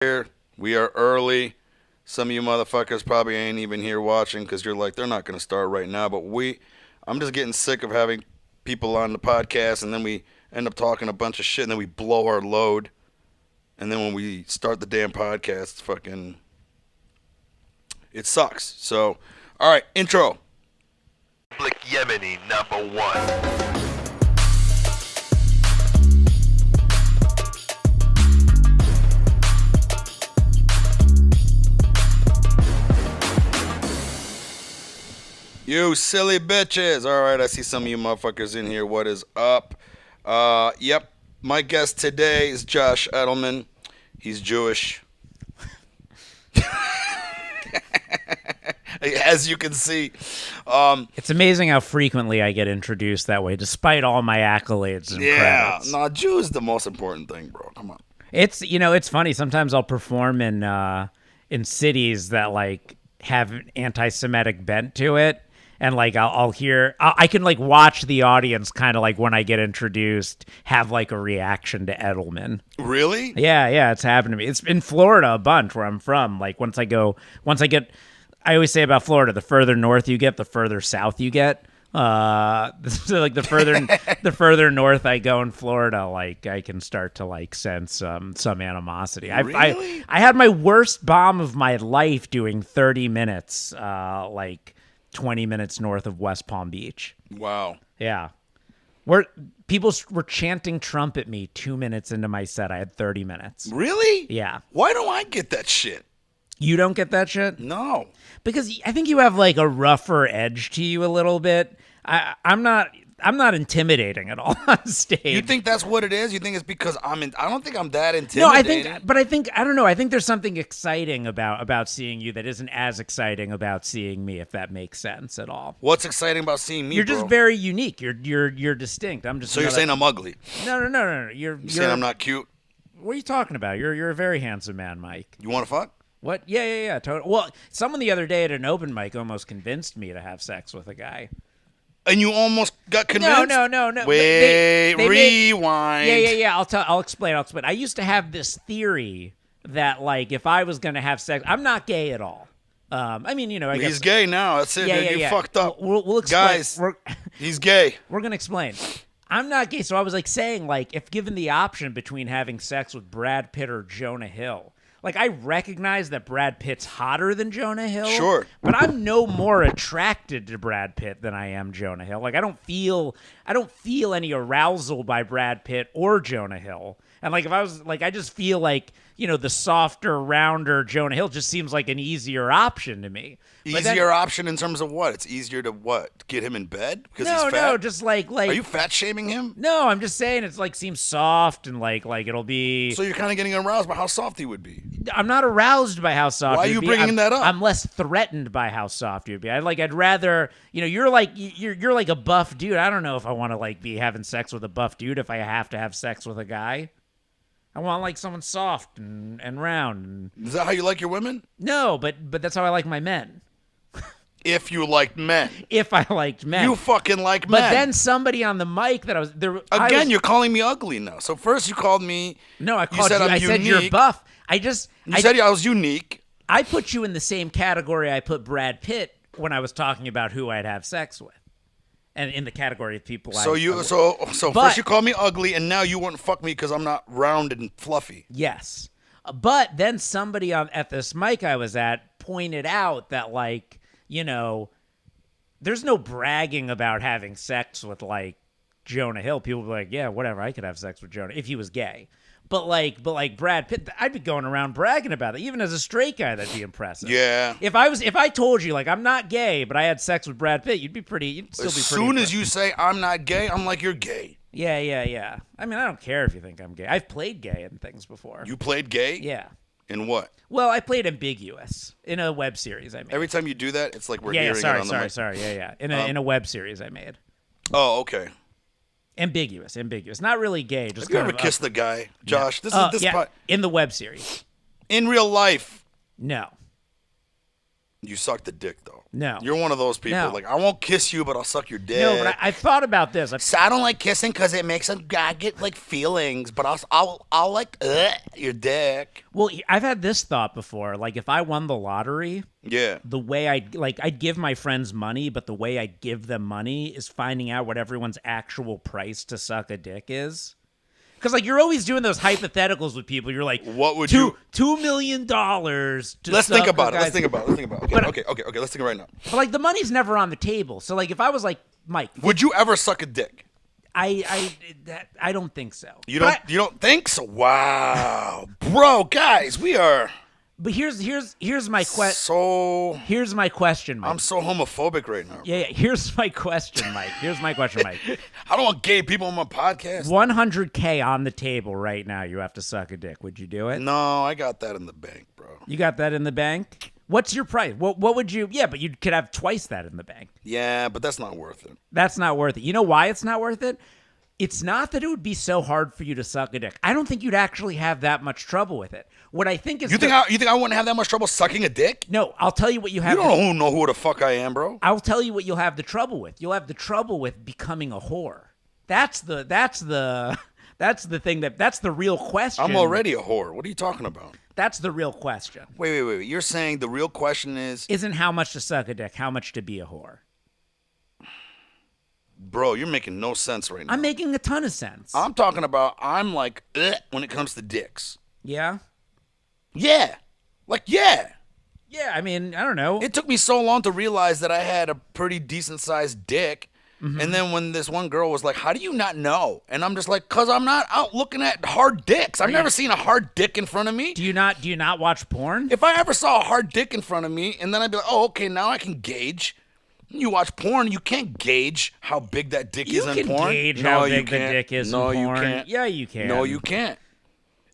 here. We are early. Some of you motherfuckers probably ain't even here watching because you're like, they're not going to start right now. But I'm just getting sick of having people on the podcast and then we end up talking a bunch of shit and then we blow our load. And then when we start the damn podcast, it sucks. So, all right, intro. Public Yemeni #1. You silly bitches. All right, I see some of you motherfuckers in here. What is up? Yep, my guest today is Josh Edelman. He's Jewish. As you can see. It's amazing how frequently I get introduced that way, despite all my accolades and credits. No, Jew is the most important thing, bro. Come on. It's funny. Sometimes I'll perform in cities that like have an anti-Semitic bent to it. And like I'll hear, I can like watch the audience kind of like when I get introduced have like a reaction to Edelman. Really? Yeah, it's happened to me. It's in Florida a bunch where I'm from. Like I always say about Florida, the further north you get, the further south you get. So like the further north I go in Florida, like I can start to like sense some animosity. Really? I had my worst bomb of my life doing 30 minutes, like 20 minutes north of West Palm Beach. Wow. Yeah. People were chanting Trump at me 2 minutes into my set. I had 30 minutes. Really? Yeah. Why don't I get that shit? You don't get that shit? No. Because I think you have like a rougher edge to you a little bit. I'm not intimidating at all on stage. You think that's what it is? You think it's because I don't think I'm that intimidating. No, I don't know. I think there's something exciting about seeing you that isn't as exciting about seeing me, if that makes sense at all. What's exciting about seeing me, You're bro? just very unique. You're distinct. I'm just. So you're saying I'm ugly? No. You're saying I'm not cute? What are you talking about? You're a very handsome man, Mike. You want to fuck? What? Yeah. Totally. Well, someone the other day at an open mic almost convinced me to have sex with a guy. And you almost got convinced? No. Wait, rewind. Yeah. I'll explain. I used to have this theory that, like, if I was going to have sex, I'm not gay at all. I guess he's gay now. That's it. Yeah, You fucked up. We'll explain. Guys, he's gay. We're going to explain. I'm not gay, so I was, like, saying, like, if given the option between having sex with Brad Pitt or Jonah Hill, like, I recognize that Brad Pitt's hotter than Jonah Hill. Sure. But I'm no more attracted to Brad Pitt than I am Jonah Hill. Like, I don't feel any arousal by Brad Pitt or Jonah Hill. And, like, if I was, like, I just feel like, the softer, rounder Jonah Hill just seems like an easier option to me. Easier option in terms of what? It's easier to what? Get him in bed? Because he's fat? No, just like. Are you fat shaming him? No, I'm just saying it's like seems soft and like it'll be. So you're kind of getting aroused by how soft he would be. I'm not aroused by how soft. Why are you bringing that up? I'm less threatened by how soft you'd be. I'd rather, you're like a buff dude. I don't know if I want to like be having sex with a buff dude if I have to have sex with a guy. I want like someone soft and round. Is that how you like your women? No, but that's how I like my men. If you liked men. If I liked men. You fucking like men. But then somebody on the mic that I was there. Again, you're calling me ugly now. So first you called me. No, I called you. I said you're buff. You said I was unique. I put you in the same category I put Brad Pitt when I was talking about who I'd have sex with. And in the category of people So first you called me ugly, and now you wouldn't fuck me because I'm not round and fluffy. Yes. But then somebody at this mic I was at pointed out that, like, there's no bragging about having sex with, like, Jonah Hill. People be like, yeah, whatever, I could have sex with Jonah if he was gay. But like Brad Pitt, I'd be going around bragging about it. Even as a straight guy, that'd be impressive. Yeah. If I told you, like, I'm not gay, but I had sex with Brad Pitt, you'd still be pretty. As soon as you say I'm not gay, I'm like, you're gay. Yeah. I mean, I don't care if you think I'm gay. I've played gay in things before. You played gay? Yeah. In what? Well, I played ambiguous in a web series I made. Every time you do that, it's like we're hearing it on the mic. Sorry. Yeah. In a web series I made. Oh, okay. Ambiguous. Not really gay. Just have you ever kissed the guy, Josh? Yeah. In the web series. In real life. No. You sucked the dick, though. No. You're one of those people. No. Like, I won't kiss you, but I'll suck your dick. No, but I've thought about this. So I don't like kissing because it makes a guy get like feelings, but I'll like your dick. Well, I've had this thought before. Like, if I won the lottery, Yeah. the way I'd give my friends money, but the way I'd give them money is finding out what everyone's actual price to suck a dick is. Because, like, you're always doing those hypotheticals with people. You're like, What would you? $2 million to Let's suck think about a it. Let's guy's- think about it. Let's think about it. Okay, But- okay. Let's think right now. But, like, the money's never on the table. So, like, if I was like, Mike, Would you ever suck a dick? I don't think so. You But don't. You don't think so? Wow, bro, guys, we are But here's my question. so. Here's my question, Mike. I'm so homophobic right now. Yeah. Here's my question, Mike. I don't want gay people on my podcast. $100K on the table right now. You have to suck a dick. Would you do it? No, I got that in the bank, bro. You got that in the bank? What's your price? What would you? Yeah, but you could have twice that in the bank. Yeah, but that's not worth it. That's not worth it. You know why it's not worth it? It's not that it would be so hard for you to suck a dick. I don't think you'd actually have that much trouble with it. What I think is You think I wouldn't have that much trouble sucking a dick? No, I'll tell you what you have. You don't know who the fuck I am, bro. I'll tell you what you'll have the trouble with. You'll have the trouble with becoming a whore. That's the thing that's the real question. I'm already a whore. What are you talking about? That's the real question. Wait. You're saying the real question is, Isn't how much to suck a dick, how much to be a whore. bro, you're making no sense right now. I'm making a ton of sense. I'm talking about I'm like when it comes to dicks. Yeah? Yeah. Like, yeah. Yeah, I mean, I don't know. It took me so long to realize that I had a pretty decent sized dick. Mm-hmm. And then when this one girl was like, how do you not know? And I'm just like, because I'm not out looking at hard dicks. I've never seen a hard dick in front of me. Do you not watch porn? If I ever saw a hard dick in front of me, and then I'd be like, oh, okay, now I can gauge. You watch porn, you can't gauge how big that dick is in You can porn. gauge No, how you big the can't. dick is No, in porn. you can't. Yeah, you can. No, you can't.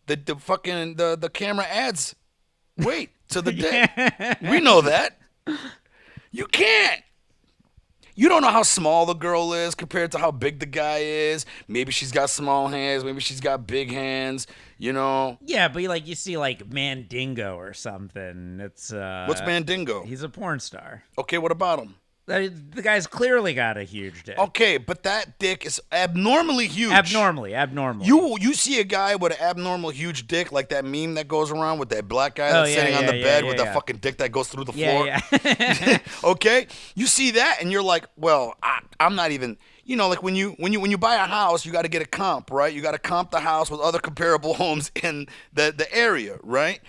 The fucking the camera adds weight to the dick. We know that. You can't. You don't know how small the girl is compared to how big the guy is. Maybe she's got small hands. Maybe she's got big hands. You know. Yeah, but you see like Mandingo or something. It's What's Mandingo? He's a porn star. Okay, what about him? The guy's clearly got a huge dick. Okay, but that dick is abnormally huge. Abnormally. You see a guy with an abnormal huge dick, like that meme that goes around with that black guy that's sitting on the bed with that fucking dick that goes through the floor. Yeah. Okay, you see that and you're like, well, I'm not even. You know, like when you buy a house, you got to get a comp, right? You got to comp the house with other comparable homes in the area, right?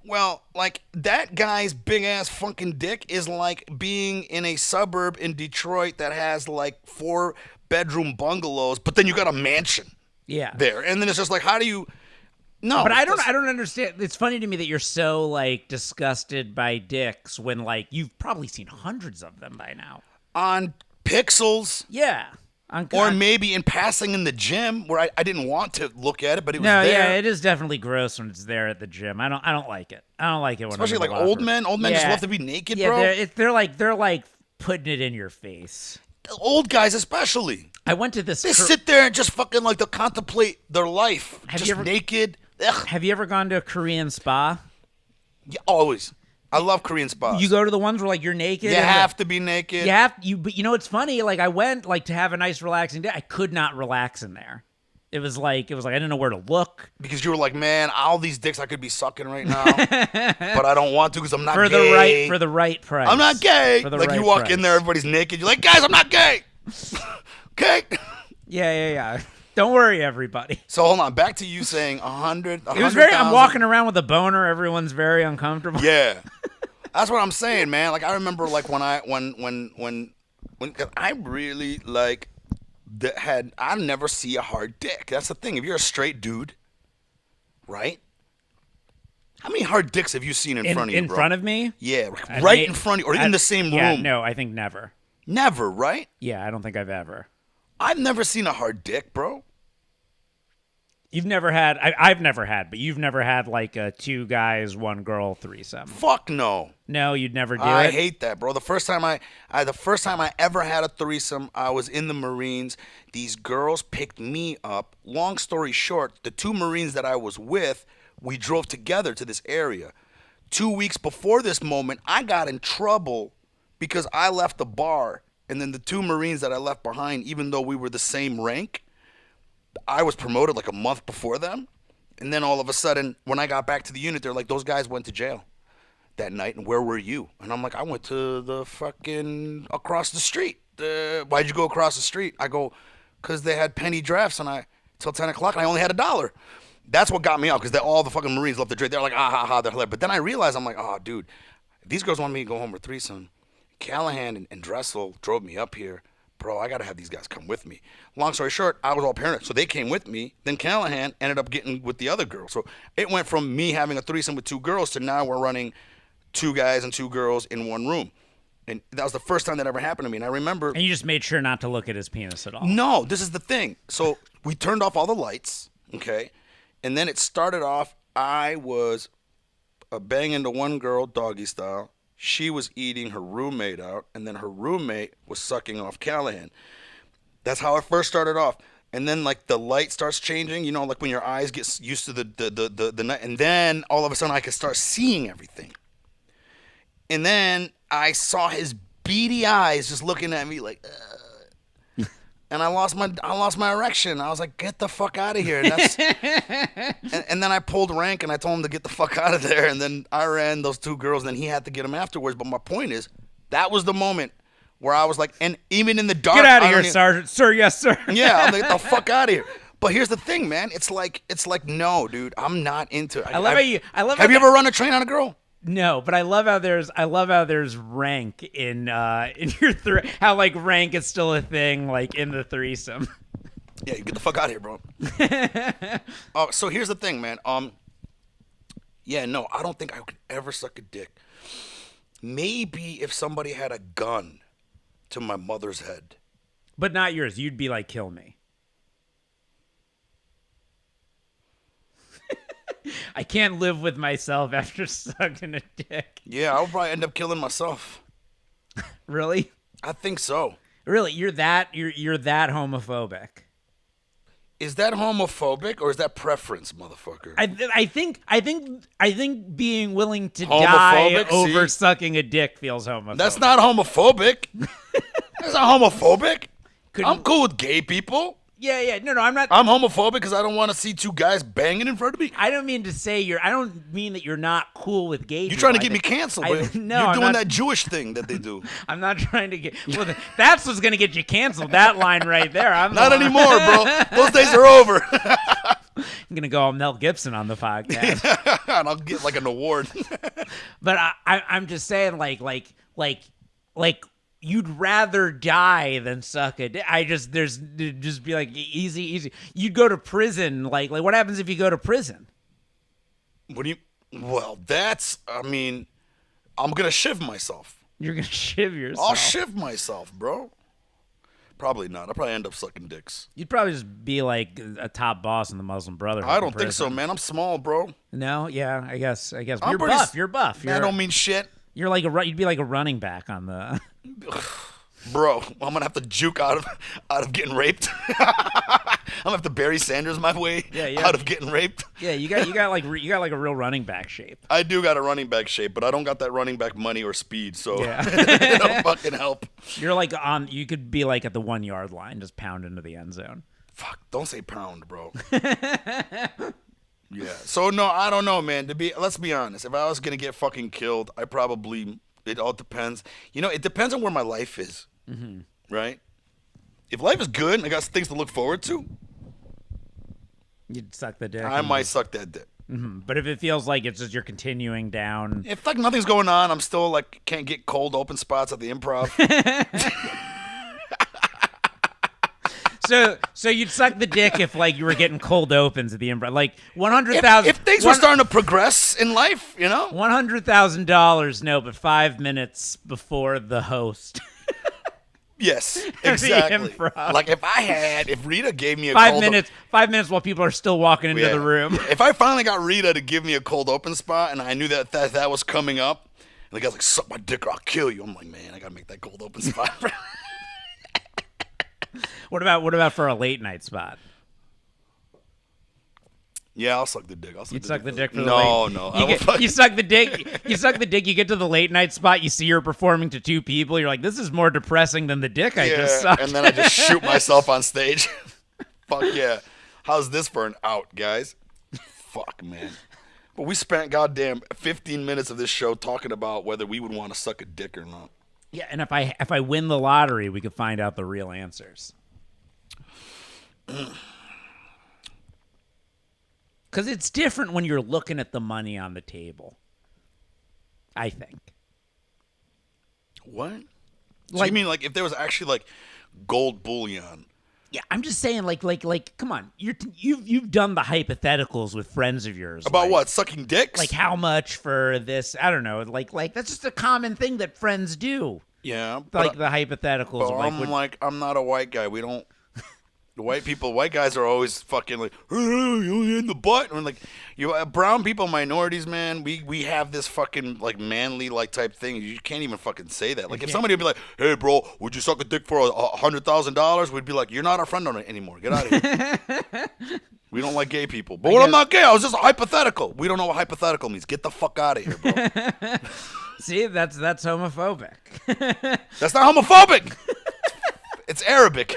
Well, like that guy's big ass fucking dick is like being in a suburb in Detroit that has like 4-bedroom bungalows, but then you got a mansion Yeah. there, and then it's just like, how do you? No, But I don't understand. It's funny to me that you're so like disgusted by dicks when like you've probably seen hundreds of them by now. on pixels. Yeah. Or maybe in passing in the gym where I didn't want to look at it, but it was No, there. yeah, it is definitely gross when it's there at the gym. I don't like it. I don't like it when Especially I'm in like the old locker men. room. Old men just Yeah. love to be naked, Yeah, bro. they're like putting it in your face. Old guys especially. I went to this. They sit there and just fucking like they'll contemplate their life. Have just you ever- naked. Ugh. Have you ever gone to a Korean spa? Yeah, always. I love Korean spas. You go to the ones where like you're naked. You and have to be naked. But you know what's funny? Like I went like to have a nice relaxing day. I could not relax in there. It was like I didn't know where to look. Because you were like, man, all these dicks I could be sucking right now, but I don't want to because I'm not For gay. the right price. I'm not gay. For the Like right you walk price. in there, everybody's naked. You're like, guys, I'm not gay. Okay. Yeah. Don't worry, everybody. So hold on, back to you saying 100. It was very. I'm walking around with a boner. Everyone's very uncomfortable. Yeah, that's what I'm saying, man. Like I remember, like when cause I really like I never see a hard dick. That's the thing. If you're a straight dude, right? How many hard dicks have you seen in front of you, In bro? front of me? Yeah, right in front of you, or in the same Yeah, room. no, I think never. Never, right? Yeah, I don't think I've ever. I've never seen a hard dick, bro. You've never had. I've never had, but you've never had like a 2 guys, 1 girl threesome. Fuck no. No, you'd never do I it. hate that, bro. The first time I ever had a threesome, I was in the Marines. These girls picked me up. Long story short, the 2 Marines that I was with, we drove together to this area. 2 weeks before this moment, I got in trouble because I left the bar, and then the 2 Marines that I left behind, even though we were the same rank, I was promoted like a month before them. And then all of a sudden, when I got back to the unit, they're like, those guys went to jail that night, and where were you? And I'm like, I went to the fucking across the street. Why'd you go across the street? I go, because they had penny drafts till 10 o'clock, and I only had $1. That's what got me out, because all the fucking Marines love to drink. They're like, ah, ha, ha, they're hilarious. But then I realized, I'm like, oh, dude, these girls want me to go home with threesome. Callahan and Dressel drove me up here. Bro, I got to have these guys come with me. Long story short, I was all paranoid, so they came with me. Then Callahan ended up getting with the other girl. So it went from me having a threesome with 2 girls to now we're running 2 guys and 2 girls in one room. And that was the first time that ever happened to me. And I remember... And you just made sure not to look at his penis at all. No, this is the thing. So we turned off all the lights, okay? And then it started off, I was banging to one girl, doggy style. She was eating her roommate out, and then her roommate was sucking off Callahan. That's how it first started off. And then, like, the light starts changing, you know, like when your eyes get used to the night. And then, all of a sudden, I could start seeing everything. And then I saw his beady eyes just looking at me like, and I lost my erection. I was like, get the fuck out of here. And, and then I pulled rank and I told him to get the fuck out of there. And then I ran those 2 girls and then he had to get them afterwards. But my point is, that was the moment where I was like, and even in the dark. Get out of here, Sergeant. Sir, yes, sir. Yeah, I'm like, get the fuck out of here. But here's the thing, man. It's like, no, dude, I'm not into it. Have you ever run a train on a girl? No, but I love how there's rank in your how like rank is still a thing like in the threesome. Yeah, you get the fuck out of here, bro. So here's the thing, man. Yeah, no, I don't think I could ever suck a dick. Maybe if somebody had a gun to my mother's head. But not yours. You'd be like, kill me. I can't live with myself after sucking a dick. Yeah, I'll probably end up killing myself. Really? I think so. Really? You're that homophobic. Is that homophobic or is that preference, motherfucker? I think being willing to die over sucking a dick feels homophobic. That's not homophobic. That's not homophobic. I'm cool with gay people. Yeah. No, I'm not. I'm homophobic because I don't want to see 2 guys banging in front of me. I don't mean to say I don't mean that you're not cool with gay people. You're trying to get me canceled, but no, you're doing that Jewish thing that they do. I'm not trying to get. Well, that's what's going to get you canceled. That line right there. Not anymore, bro. Those days are over. I'm going to go all Mel Gibson on the podcast. And I'll get like an award. But I'm just saying, like. You'd rather die than suck a dick. There's be like easy. You'd go to prison. Like what happens if you go to prison? Well, I'm gonna shiv myself. You're gonna shiv yourself. I'll shiv myself, bro. Probably not. I'll probably end up sucking dicks. You'd probably just be like a top boss in the Muslim Brotherhood. I don't think so, man. I'm small, bro. No, yeah, I guess. You're buff. Man, I don't mean shit. You're like you'd be like a running back on the. Bro, I'm gonna have to juke out of getting raped. I'm gonna have to Barry Sanders my way out of getting raped. Yeah, you got like a real running back shape. I do got a running back shape, but I don't got that running back money or speed, so it don't fucking help. You're like you could be like at the 1 yard line, just pound into the end zone. Fuck, don't say pound, bro. Yeah. So no, I don't know, man. Let's be honest. If I was gonna get fucking killed, it all depends. You know, it depends on where my life is. Mm-hmm. Right? If life is good and I got things to look forward to, you'd suck the dick. I might suck that dick. Mm-hmm. But if it feels like it's just you're continuing down, if like nothing's going on, I'm still like can't get cold open spots at the Improv. So you'd suck the dick if like you were getting cold opens at the Improv, like 100,000. If things were starting to progress in life, you know, $100,000. No, but 5 minutes before the host. Yes, exactly. Like if Rita gave me a 5 minutes, 5 minutes while people are still walking into the room. If I finally got Rita to give me a cold open spot and I knew that was coming up, and the guy's like, "Suck my dick or I'll kill you." I'm like, man, I gotta make that cold open spot. What about for a late night spot? Yeah, I'll suck the dick. You'd suck the dick for the No, late. no. You suck the dick. You suck the dick. You get to the late night spot. You see her performing to 2 people. You're like, this is more depressing than the dick I just sucked. And then I just shoot myself on stage. Fuck yeah. How's this for an out, guys? Fuck, man. But we spent goddamn 15 minutes of this show talking about whether we would want to suck a dick or not. Yeah, and if I win the lottery, we could find out the real answers. Because it's different when you're looking at the money on the table, I think. What? So you mean like if there was actually like gold bullion? Yeah, I'm just saying, like, come on, you've done the hypotheticals with friends of yours About like, what? Sucking dicks? Like how much for this? I don't know. Like that's just a common thing that friends do. Yeah, Like the hypotheticals. Of I'm not a white guy. We don't. The white guys are always fucking like, you in the butt, and like, brown people, minorities, man, we have this fucking like manly like type thing. You can't even fucking say that. Like if somebody would be like, hey bro, would you suck a dick for $100,000? We'd be like, you're not our friend on it anymore. Get out of here. We don't like gay people. But I'm not gay. I was just hypothetical. We don't know what hypothetical means. Get the fuck out of here, bro. See, that's homophobic. That's not homophobic. It's Arabic.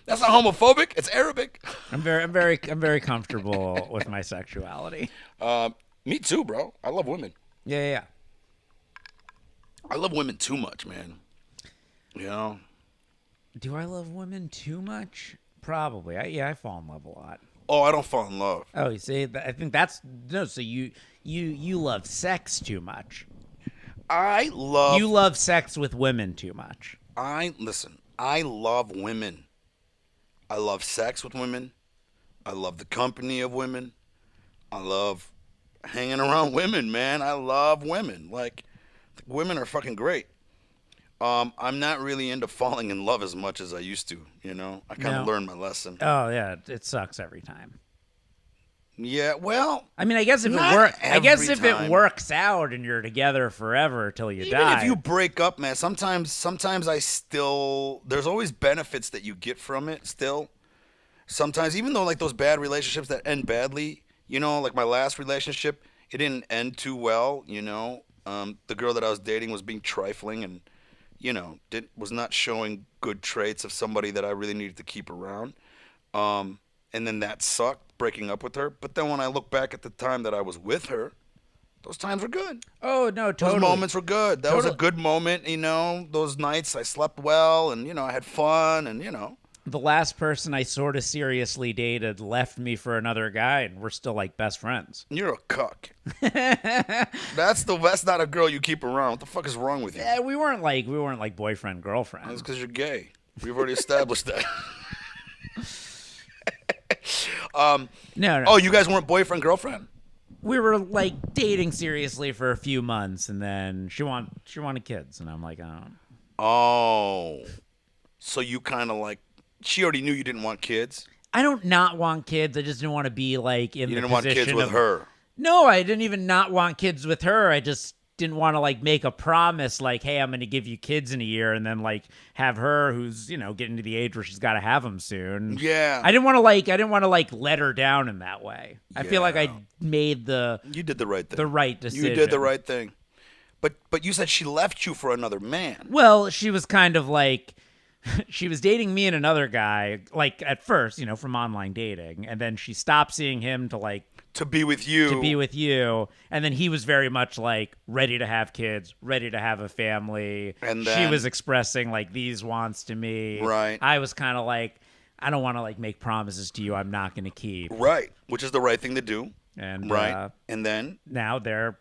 That's not homophobic. It's Arabic. I'm very comfortable with my sexuality. Me too, bro. I love women. Yeah. I love women too much, man. You know. Do I love women too much? Probably. I fall in love a lot. Oh, I don't fall in love. Oh, you see, I think that's no. So you love sex too much. You love sex with women too much. Listen. I love women. I love sex with women. I love the company of women. I love hanging around women, man. I love women. Like, women are fucking great. I'm not really into falling in love as much as I used to, you know? I kind of learned my lesson. Oh, yeah. It sucks every time. Yeah, well, I mean, I guess if it works out and you're together forever till you die. Even if you break up, man, sometimes there's always benefits that you get from it still. Sometimes, even though like those bad relationships that end badly, you know, like my last relationship, it didn't end too well, you know. The girl that I was dating was being trifling and, you know, was not showing good traits of somebody that I really needed to keep around. And then that sucked, breaking up with her. But then when I look back at the time that I was with her, those times were good. Oh, no, totally. Those moments were good. That was a good moment, you know. Those nights I slept well and, you know, I had fun and, you know. The last person I sort of seriously dated left me for another guy, and we're still like best friends. You're a cuck. That's not a girl you keep around. What the fuck is wrong with you? Yeah, we weren't like boyfriend girlfriend. That's because you're gay. We've already established that. No. Oh, you guys weren't boyfriend girlfriend? We were like dating seriously for a few months, and then she wanted kids, and I'm like, oh, so you kind of like. She already knew you didn't want kids? I don't not want kids. I just didn't want to be like in the position. You didn't want kids with her? No, I didn't even not want kids with her. I just didn't want to like make a promise like, hey, I'm going to give you kids in a year, and then like have her who's, you know, getting to the age where she's got to have them soon. Yeah. I didn't want to let her down in that way. I feel like I made You did the right thing. The right decision. You did the right thing. But you said she left you for another man. Well, she was kind of like she was dating me and another guy, like at first, you know, from online dating, and then she stopped seeing him to be with you. And then he was very much like ready to have kids, ready to have a family. And then she was expressing like these wants to me. Right. I was kind of like, I don't want to like make promises to you I'm not going to keep. Right. Which is the right thing to do. And right. And then now they're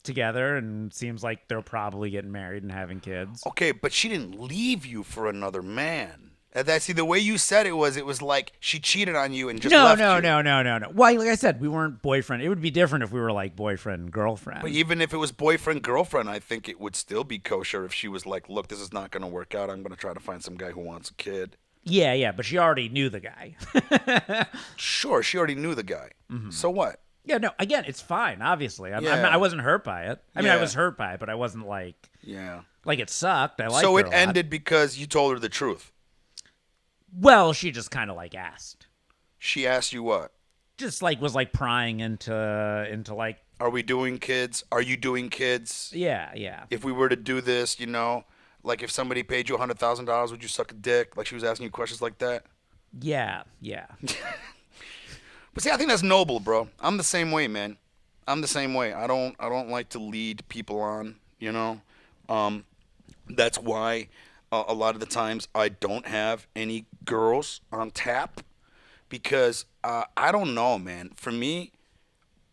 together and seems like they're probably getting married and having kids. Okay, but she didn't leave you for another man. See, the way you said it was like she cheated on you and just left you. No. Why, like I said, we weren't boyfriend. It would be different if we were like boyfriend and girlfriend. But even if it was boyfriend girlfriend, I think it would still be kosher if she was like, look, this is not going to work out. I'm going to try to find some guy who wants a kid. Yeah, but she already knew the guy. Sure, she already knew the guy. Mm-hmm. So what? Yeah, no, again, it's fine, obviously. I wasn't hurt by it. I mean, I was hurt by it, but I wasn't like... Yeah. Like, it sucked. I liked her So a it lot. ended because you told her the truth. Well, she just kind of like asked. She asked you what? Just like was like prying into like. Are we doing kids? Are you doing kids? Yeah. If we were to do this, like if somebody paid you $100,000, would you suck a dick? Like she was asking you questions like that. Yeah. But see, I think that's noble, bro. I'm the same way, man. I'm the same way. I don't like to lead people on, That's why a lot of the times I don't have any girls on tap because I don't know, man. For me,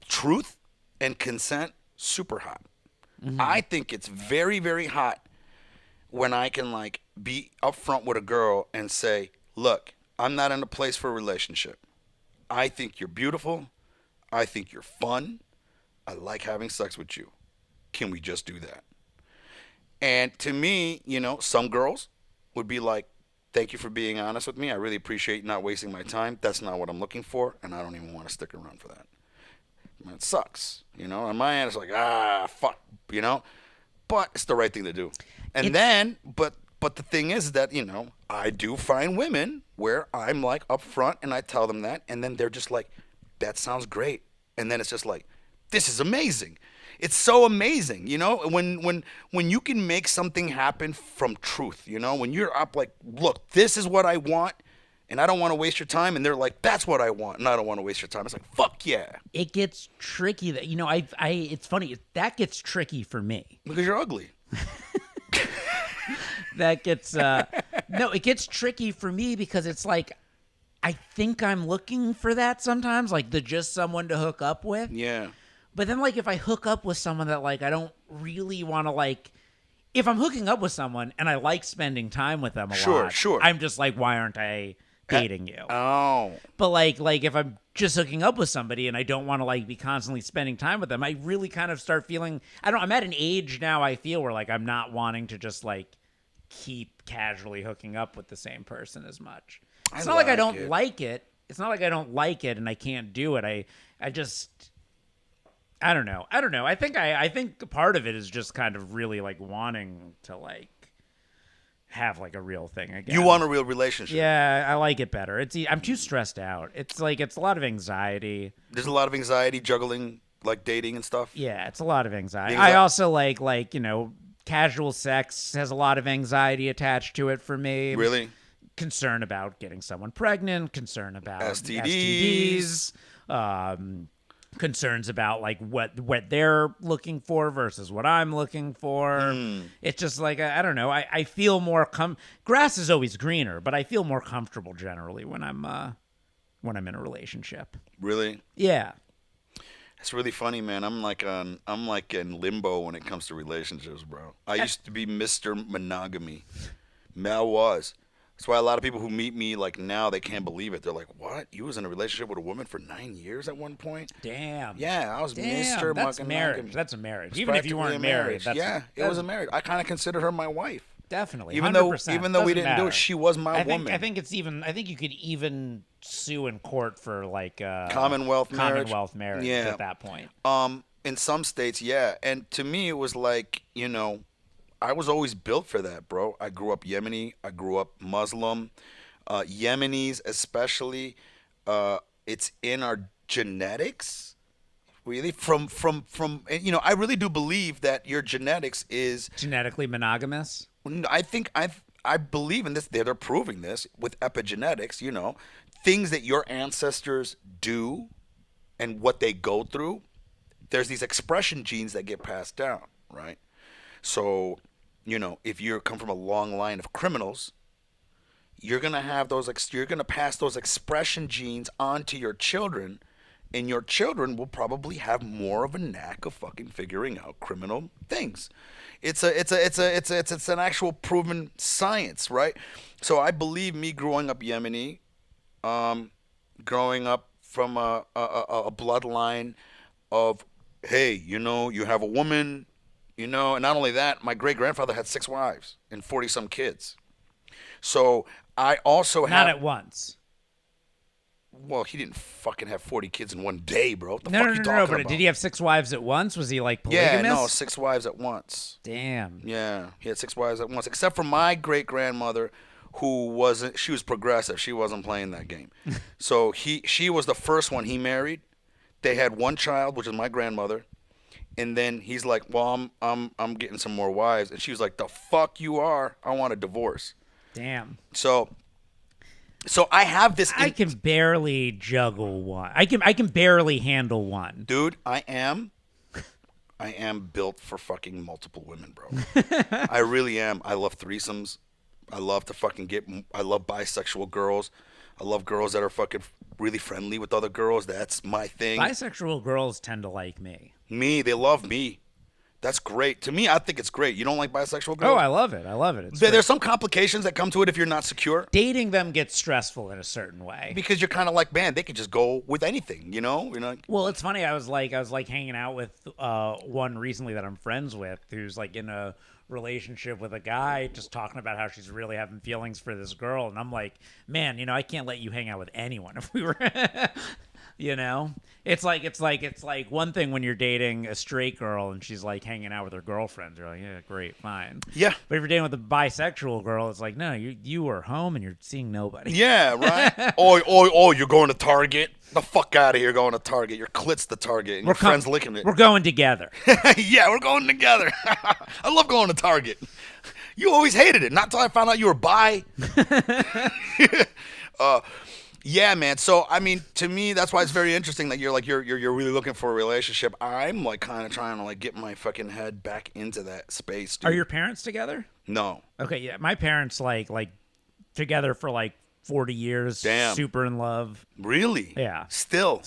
truth and consent, super hot. Mm-hmm. I think it's very, very hot when I can like be upfront with a girl and say, look, I'm not in a place for a relationship. I think you're beautiful. I think you're fun. I like having sex with you. Can we just do that? And to me, some girls would be like, thank you for being honest with me. I really appreciate not wasting my time. That's not what I'm looking for, and I don't even want to stick around for that. It sucks, On my end, it's like, fuck, But it's the right thing to do. And but the thing is that, I do find women where I'm like upfront and I tell them that, and then they're just like, that sounds great. And then it's just like, this is amazing. It's so amazing, when you can make something happen from truth, when you're up like, look, this is what I want and I don't want to waste your time. And they're like, that's what I want and I don't want to waste your time. It's like, fuck yeah. It gets tricky that, it's funny. That gets tricky for me. Because you're ugly. That gets, no, it gets tricky for me because it's like, I think I'm looking for that sometimes, like just someone to hook up with. Yeah. But then, like, if I hook up with someone that, like, I don't really want to, like, if I'm hooking up with someone and I like spending time with them a lot, sure. I'm just like, why aren't I dating you? Oh. But, like if I'm just hooking up with somebody and I don't want to, like, be constantly spending time with them, I really kind of start feeling, I'm at an age now I feel where, like, I'm not wanting to just, like, keep casually hooking up with the same person as much. It's not like I don't like it. It's not like I don't like it and I can't do it. I just... I don't know. I think part of it is just kind of really like wanting to like have like a real thing again. You want a real relationship. Yeah, I like it better. I'm too stressed out. It's like it's a lot of anxiety. There's a lot of anxiety juggling like dating and stuff. Yeah, it's a lot of anxiety. I also like casual sex has a lot of anxiety attached to it for me. Really? Concern about getting someone pregnant, concern about STDs. Concerns about like what they're looking for versus what I'm looking for. It's just like I don't know. I feel more grass is always greener, but I feel more comfortable generally when I'm in a relationship. Really? Yeah. It's really funny, man. I'm like in limbo when it comes to relationships, bro. I used to be Mr. Monogamy. Mel was. That's why a lot of people who meet me like now, they can't believe it. They're like, "What? You was in a relationship with a woman for 9 years at one point?" Damn. Yeah, I was Mr. That's Monogamy. marriage. That's a marriage. Even if you weren't married, it was a marriage. I kind of considered her my wife. Definitely. Even 100%. though we didn't do it, she was my woman. I think you could even sue in court for like Commonwealth marriage at that point. In some states, yeah. And to me, it was like, I was always built for that, bro. I grew up Yemeni. I grew up Muslim. Yemenis especially, it's in our genetics. Really, from I really do believe that your genetics is genetically monogamous. I believe in this. They're proving this with epigenetics. Things that your ancestors do and what they go through. There's these expression genes that get passed down, right? So, if you come from a long line of criminals, you're gonna have those. You're gonna pass those expression genes on to your children, and your children will probably have more of a knack of fucking figuring out criminal things. It's an actual proven science, right? So I believe me growing up Yemeni, growing up from a bloodline of, hey, you have a woman. And not only that, my great-grandfather had 6 wives and 40-some kids. So I also have... Not at once. Well, he didn't fucking have 40 kids in one day, bro. What the fuck No, you talking about? but did he have 6 wives at once? Was he like polygamous? Yeah, no, 6 wives at once. Damn. Yeah, he had 6 wives at once. Except for my great-grandmother, who wasn't. She was progressive. She wasn't playing that game. So she was the first one he married. They had one child, which is my grandmother. And then he's like, well, I'm getting some more wives. And she was like, the fuck you are. I want a divorce. Damn. So I have this. I can barely juggle one. I can barely handle one. Dude, I am built for fucking multiple women, bro. I really am. I love threesomes. I love to fucking I love bisexual girls. I love girls that are fucking really friendly with other girls. That's my thing. Bisexual girls tend to like me. They love me. That's great. To me, I think it's great. You don't like bisexual girls? Oh, I love it. I love it. It's There's some complications that come to it if you're not secure. dating them gets stressful in a certain way. Because you're kind of like, man, they could just go with anything, you know? Well, it's funny. I was like hanging out with one recently that I'm friends with, who's like in a relationship with a guy, just talking about how she's really having feelings for this girl, and I'm like, man, I can't let you hang out with anyone if we were. It's like one thing when you're dating a straight girl and she's like hanging out with her girlfriends. You're like, yeah, great, fine. Yeah. But if you're dating with a bisexual girl, it's like, no, you are home and you're seeing nobody. Yeah, right? Oh, you're going to Target? The fuck out of here going to Target. Your clit's the Target and your friend's licking it. We're going together. Yeah, we're going together. I love going to Target. You always hated it. Not until I found out you were bi. Yeah, man. So, I mean, to me, that's why it's very interesting that you're really looking for a relationship. I'm like kind of trying to like get my fucking head back into that space, dude. Are your parents together? No. Okay, yeah. My parents like together for like 40 years. Damn. Super in love. Really? Yeah. Still?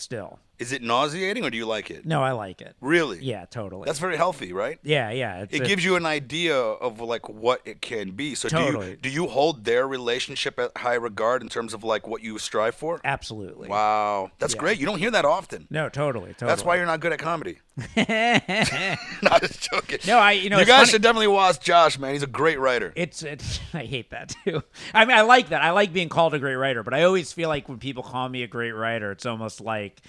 Is it nauseating or do you like it? No, I like it. Really? Yeah, totally. That's very healthy, right? Yeah. It gives you an idea of like what it can be. So Totally. do you hold their relationship at high regard in terms of like what you strive for? Absolutely. Wow. That's great. You don't hear that often. No, totally. That's why you're not good at comedy. Not just joking. No, you guys should definitely watch Josh, man. He's a great writer. It's I hate that too. I mean, I like that. I like being called a great writer, but I always feel like when people call me a great writer, it's almost like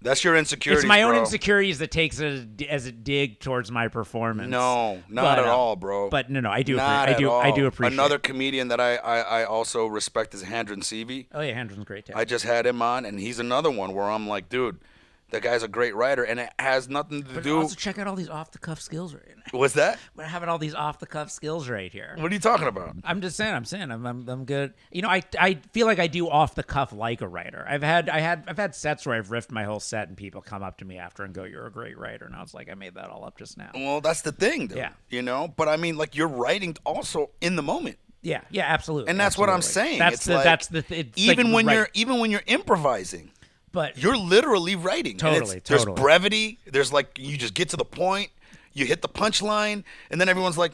that's your insecurities. It's my own bro. insecurities that takes it as a dig towards my performance. No, not at all, bro. But no, I do. Not I do. at all. I do appreciate. Another comedian that I also respect is Handren Seavey. Oh yeah, Handren's great too. I just had him on, and he's another one where I'm like, dude, that guy's a great writer, and it has nothing to do. Also, check out all these off the cuff skills right now. What's that? We're having all these off the cuff skills right here. What are you talking about? I'm just saying. I'm good. I feel like I do off the cuff like a writer. I've had sets where I've riffed my whole set and people come up to me after and go, "You're a great writer," and I was like, I made that all up just now. Well, that's the thing, though. Yeah. But I mean, like you're writing also in the moment. Yeah, absolutely. And that's what I'm saying. Even when you're improvising. But you're literally writing. Totally. There's brevity. There's like you just get to the point. You hit the punchline, and then everyone's like,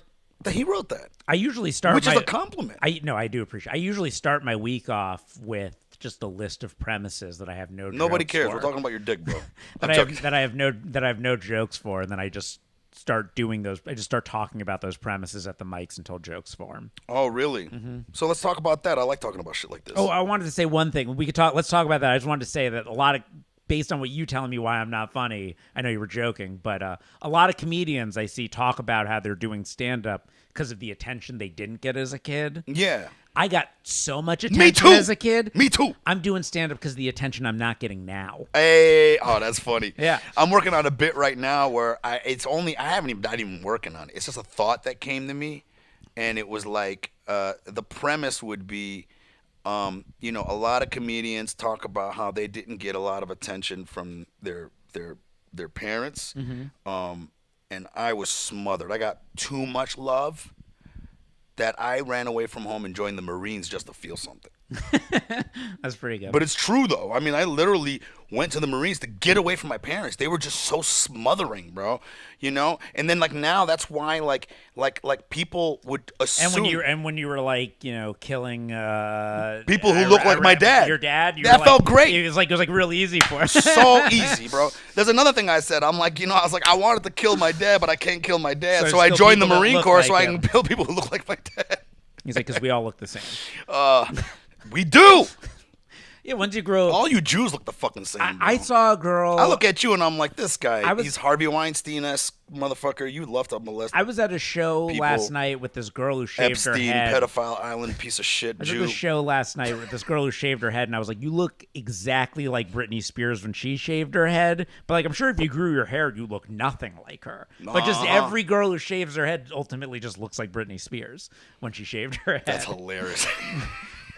"He wrote that." I usually start, which is a compliment. I do appreciate. I usually start my week off with just a list of premises that I have no. Nobody cares. For. We're talking about your dick, bro. that I have no jokes for, and then I just start doing those. I just start talking about those premises at the mics until jokes form. Oh, really? Mm-hmm. So let's talk about that. I like talking about shit like this. Oh, I wanted to say one thing. Let's talk about that. I just wanted to say that a lot of, based on what you telling me why I'm not funny, I know you were joking, but a lot of comedians I see talk about how they're doing stand-up because of the attention they didn't get as a kid. Yeah. I got so much attention as a kid. Me too. I'm doing stand-up because of the attention I'm not getting now. Hey, that's funny. Yeah. I'm working on a bit right now where I'm not even working on it. It's just a thought that came to me, and it was like the premise would be, a lot of comedians talk about how they didn't get a lot of attention from their parents, and I was smothered. I got too much love that I ran away from home and joined the Marines just to feel something. That's pretty good. But it's true, though. I mean, I literally went to the Marines to get away from my parents. They were just so smothering, bro. And then like now, that's why like people would assume. And when you were like killing people who look like my dad. Your dad. That felt great. It was like real easy for us. So easy, bro. There's another thing I said. I'm like, I was like, I wanted to kill my dad, but I can't kill my dad, so I joined the Marine Corps so I can kill people who look like my dad. He's like, because we all look the same. We do. Yeah, once you grow. All you Jews look the fucking same. I bro. saw a girl. I look at you and I'm like, this guy. was- He's Harvey Weinstein-esque motherfucker. You love to molest. I was at a show people, last night with this girl who shaved her Epstein, head. pedophile island, piece of shit I was at Jew. the show last night with this girl who shaved her head, and I was like, "You look exactly like Britney Spears when she shaved her head." But like, I'm sure if you grew your hair, you look nothing like her. But just every girl who shaves her head ultimately just looks like Britney Spears when she shaved her head. That's hilarious.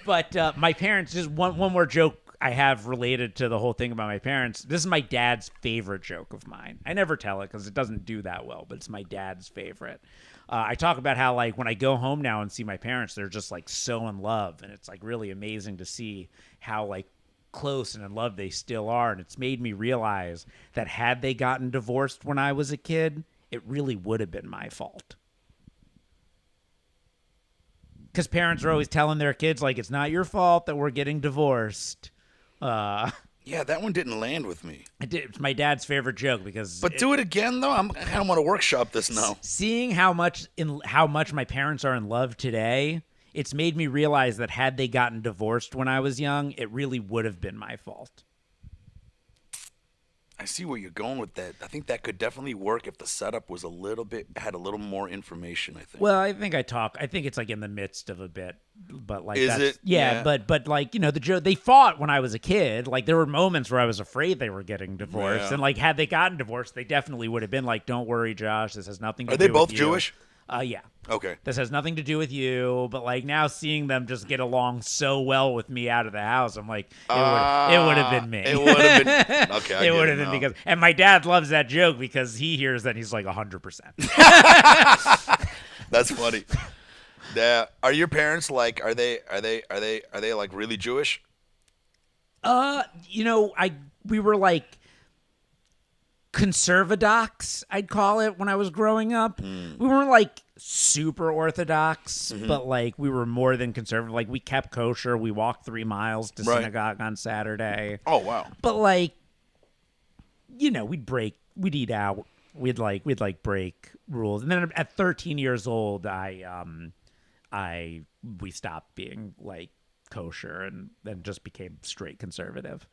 But my parents, just one more joke I have related to the whole thing about my parents. This is my dad's favorite joke of mine. I never tell it because it doesn't do that well, but it's my dad's favorite. I talk about how, like, when I go home now and see my parents, they're just, like, so in love. And it's, like, really amazing to see how, like, close and in love they still are. And it's made me realize that had they gotten divorced when I was a kid, it really would have been my fault. Because parents are always telling their kids, like, it's not your fault that we're getting divorced. Yeah, that one didn't land with me. It's my dad's favorite joke because. But do it again though. I kind of want to workshop this now. Seeing how much my parents are in love today, it's made me realize that had they gotten divorced when I was young, it really would have been my fault. I see where you're going with that. I think that could definitely work if the setup was had a little more information, I think. Well, I think it's like in the midst of a bit, but like, Is it? Yeah, Yeah. but like, you know, the joke, they fought when I was a kid. Like, there were moments where I was afraid they were getting divorced, Yeah. and like, had they gotten divorced, they definitely would have been like, "Don't worry, Josh, this has nothing to Are do they both with you." Jewish? Yeah. Okay. This has nothing to do with you, but like now seeing them just get along so well with me out of the house, I'm like, it would have been me. It would have been. Okay. It would have been because, and my dad loves that joke because he hears that he's like 100%. That's funny. Are your parents like? Are they like really Jewish? You know, we were like conservadox, I'd call it, when I was growing up. We weren't like super orthodox, but like we were more than conservative. Like, we kept kosher. We walked 3 miles to Right. synagogue on Saturday. Oh wow. But like, you know, we'd eat out. We'd break rules. And then at 13 years old, we stopped being like kosher and then just became straight conservative.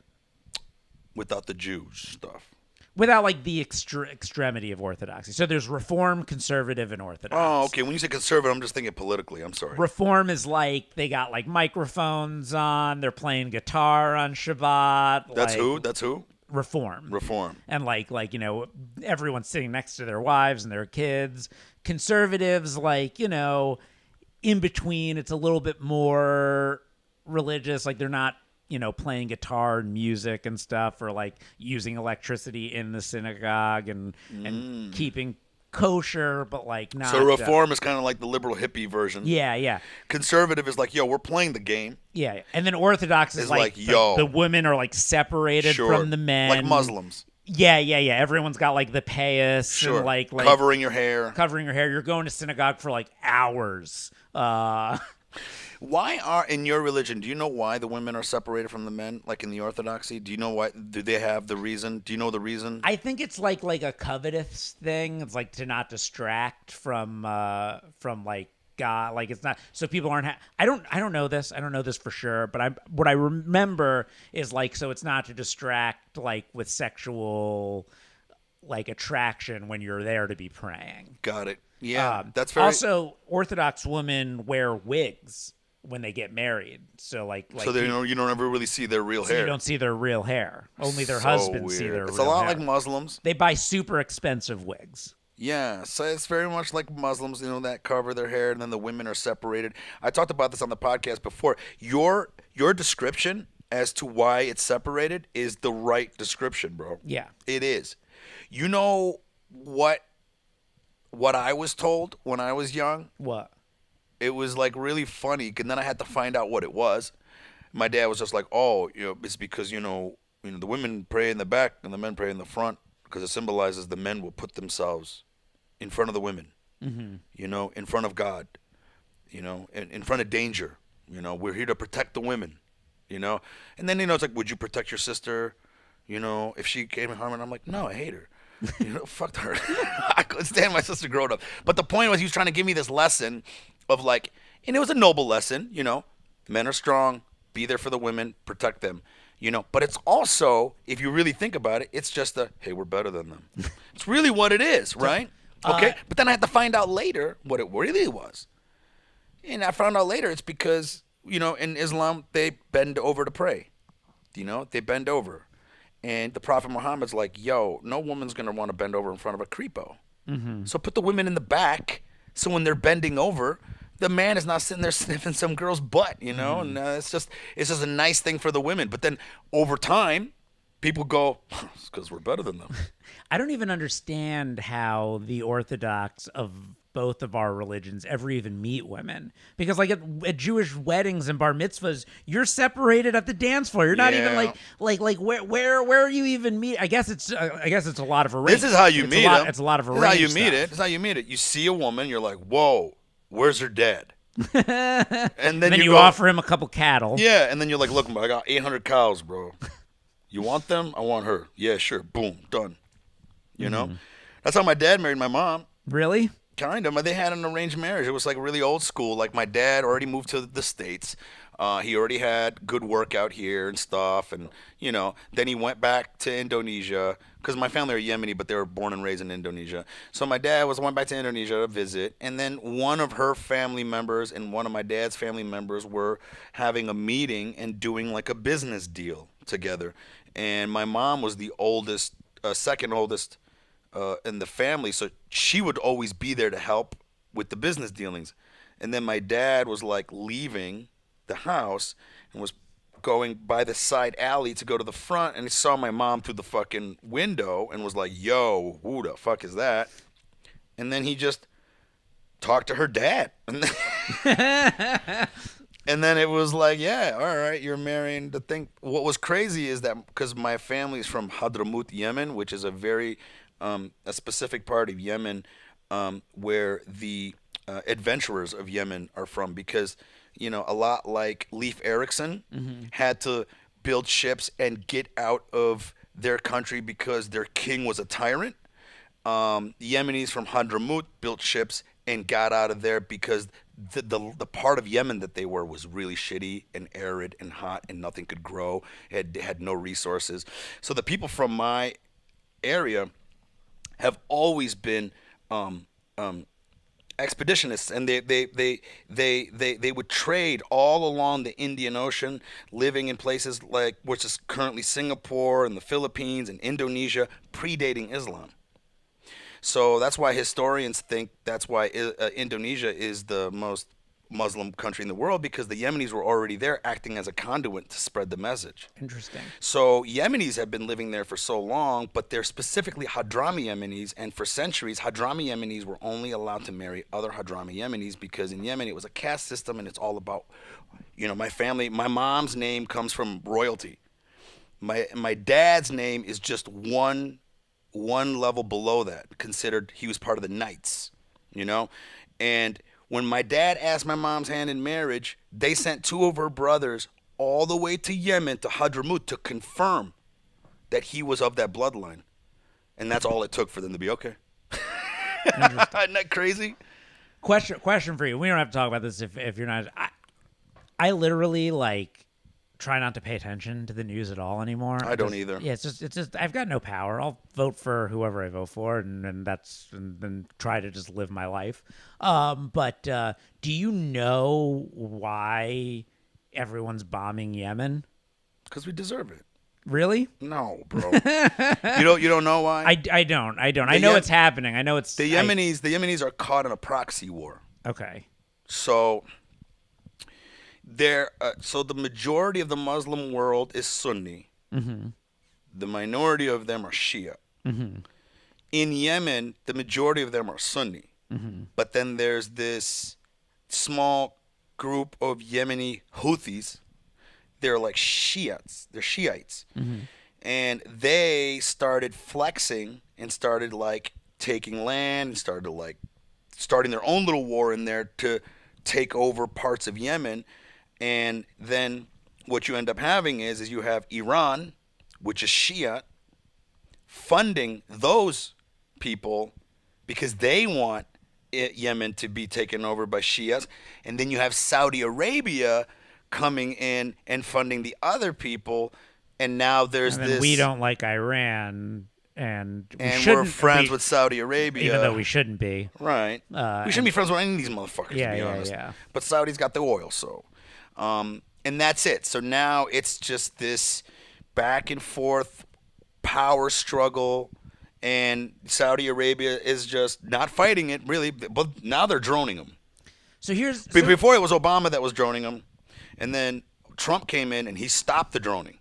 Without the Jews stuff. Without like the extremity of orthodoxy. So there's reform, conservative, and orthodox. Oh, okay. When you say conservative, I'm just thinking politically. I'm sorry. Reform is like they got like microphones on. They're playing guitar on Shabbat. That's like, who? That's who? Reform. Reform. And like you know, everyone's sitting next to their wives and their kids. Conservatives, like, you know, in between. It's a little bit more religious. Like, they're not, you know, playing guitar and music and stuff, or like using electricity in the synagogue and keeping kosher, but like not. So reform is kind of like the liberal hippie version. Yeah. Conservative is like, yo, we're playing the game. Yeah. And then orthodox is like yo, the women are like separated from the men, like Muslims. Yeah. Everyone's got like the payas Sure. and like covering your hair. You're going to synagogue for like hours. Why are, in your religion, do you know why the women are separated from the men, like in the Orthodoxy? Do you know why? Do they have the reason? Do you know the reason? I think it's like a covetous thing. It's like to not distract from like God. Like, it's not so people aren't. I don't know this. I don't know this for sure. But what I remember is like, so it's not to distract like with sexual like attraction when you're there to be praying. Got it. Yeah, that's very. Also, Orthodox women wear wigs when they get married, so like so you don't ever really see their real hair. You don't see their real hair. Only their So husbands see weird. their It's real a lot hair. like Muslims. They buy super expensive wigs. Yeah, so it's very much like Muslims, you know, that cover their hair, and then the women are separated. I talked about this on the podcast before. Your description as to why it's separated is the right description, bro. Yeah. It is. You know what I was told when I was young? What? It was like really funny, and then I had to find out what it was. My dad was just like, "Oh, you know, it's because you know the women pray in the back and the men pray in the front because it symbolizes the men will put themselves in front of the women, you know, in front of God, you know, in front of danger. You know, we're here to protect the women, you know." And then it's like, "Would you protect your sister, you know, if she came in harm?" And I'm like, "No, I hate her." You know, fuck her. I couldn't stand my sister growing up. But the point was, he was trying to give me this lesson of like, and it was a noble lesson, you know, men are strong, be there for the women, protect them. But it's also, if you really think about it, it's just hey, we're better than them. It's really what it is, right? Okay, but then I had to find out later what it really was. And I found out later it's because, in Islam, they bend over to pray. They bend over. And the Prophet Muhammad's like, yo, no woman's going to want to bend over in front of a creepo. Mm-hmm. So put the women in the back so when they're bending over, the man is not sitting there sniffing some girl's butt, And it's just a nice thing for the women. But then over time, people go, it's because we're better than them. I don't even understand how the Orthodox of both of our religions ever even meet women, because like at Jewish weddings and bar mitzvahs, you're separated at the dance floor. You're not even like where are you even meet? I guess it's a lot of arrangement. This is how you meet them. It's a lot of arrangement. This is how you meet it. You see a woman, you're like, whoa, where's her dad? And then you offer him a couple cattle. Yeah, and then you're like, look, I got 800 cows, bro. You want them? I want her. Yeah, sure. Boom, done. That's how my dad married my mom. Really? Kind of. They had an arranged marriage. It was like really old school. Like my dad already moved to the States. He already had good work out here and stuff. And, then he went back to Indonesia because my family are Yemeni, but they were born and raised in Indonesia. So my dad went back to Indonesia to visit. And then one of her family members and one of my dad's family members were having a meeting and doing like a business deal together. And my mom was the oldest, second oldest in the family, so she would always be there to help with the business dealings. And then my dad was like leaving the house and was going by the side alley to go to the front, and he saw my mom through the fucking window and was like, yo, who the fuck is that? And then he just talked to her dad. And then it was like, yeah, all right, you're marrying the thing. What was crazy is that because my family's from Hadramaut, Yemen, which is a very a specific part of Yemen where the adventurers of Yemen are from, because, a lot like Leif Erikson had to build ships and get out of their country because their king was a tyrant. The Yemenis from Hadramaut built ships and got out of there because the part of Yemen that they were was really shitty and arid and hot and nothing could grow. It had no resources. So the people from my area have always been expeditionists, and they would trade all along the Indian Ocean, living in places like which is currently Singapore and the Philippines and Indonesia, predating Islam. So that's why historians think that's why Indonesia is the most Muslim country in the world, because the Yemenis were already there acting as a conduit to spread the message. Interesting. So Yemenis have been living there for so long, but they're specifically Hadrami Yemenis, and for centuries Hadrami Yemenis were only allowed to marry other Hadrami Yemenis because in Yemen it was a caste system, and it's all about, my mom's name comes from royalty. My dad's name is just one level below that, considered he was part of the knights, and when my dad asked my mom's hand in marriage, they sent two of her brothers all the way to Yemen, to Hadramaut, to confirm that he was of that bloodline. And that's all it took for them to be okay. Isn't that crazy? Question for you. We don't have to talk about this if you're not. I literally try not to pay attention to the news at all anymore. I don't either. Yeah, it's just I've got no power. I'll vote for whoever I vote for, and then try to just live my life. But do you know why everyone's bombing Yemen? Because we deserve it. Really? No, bro. You don't know why? I don't. I know it's happening. I know it's the Yemenis. The Yemenis are caught in a proxy war. Okay. So the majority of the Muslim world is Sunni. Mm-hmm. The minority of them are Shia. Mm-hmm. In Yemen, the majority of them are Sunni. Mm-hmm. But then there's this small group of Yemeni Houthis. They're like Shiites. They're Shiites. Mm-hmm. And they started flexing and started taking land and started starting their own little war in there to take over parts of Yemen. And then what you end up having is you have Iran, which is Shia, funding those people because they want Yemen to be taken over by Shias. And then you have Saudi Arabia coming in and funding the other people, and now there's And then this. we don't like Iran, and we're friends with Saudi Arabia, even though we shouldn't be. Right. we shouldn't be friends with any of these motherfuckers, Yeah, to be yeah, honest. yeah. But Saudi's got the oil, so. And that's it. So now it's just this back and forth power struggle, and Saudi Arabia is just not fighting it, really, but now they're droning them. So Before it was Obama that was droning them, and then Trump came in and he stopped the droning.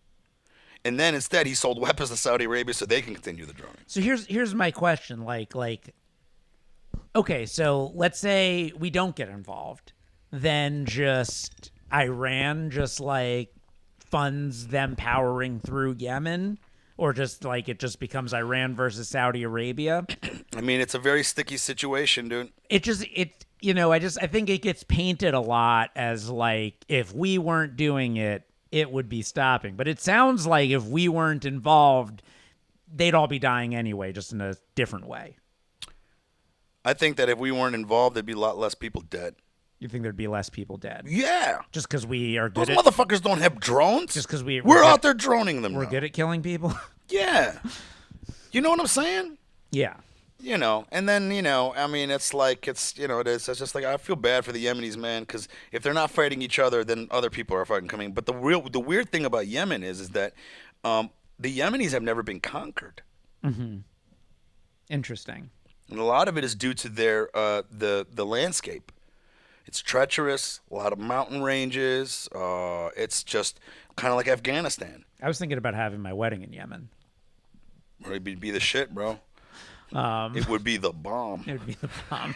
And then instead he sold weapons to Saudi Arabia so they can continue the droning. So here's my question, like okay, so let's say we don't get involved, then just Iran just like funds them powering through Yemen, or just like it just becomes Iran versus Saudi Arabia. I mean, it's a very sticky situation, dude. I think it gets painted a lot as like if we weren't doing it, it would be stopping. But it sounds like if we weren't involved, they'd all be dying anyway, just in a different way. I think that if we weren't involved, there'd be a lot less people dead. You think there'd be less people dead? Yeah. Just because we are Those good at... motherfuckers don't have drones. Just because we're We're out there droning them We're now. good at killing people? Yeah. You know what I'm saying? Yeah. You know, and then, I mean, it's like, it's just like, I feel bad for the Yemenis, man, because if they're not fighting each other, then other people are fighting coming. But the weird thing about Yemen is that the Yemenis have never been conquered. Mm-hmm. Interesting. And a lot of it is due to their the landscape. It's treacherous, a lot of mountain ranges. It's just kind of like Afghanistan. I was thinking about having my wedding in Yemen. It'd be the shit, bro. It would be the bomb. It would be the bomb.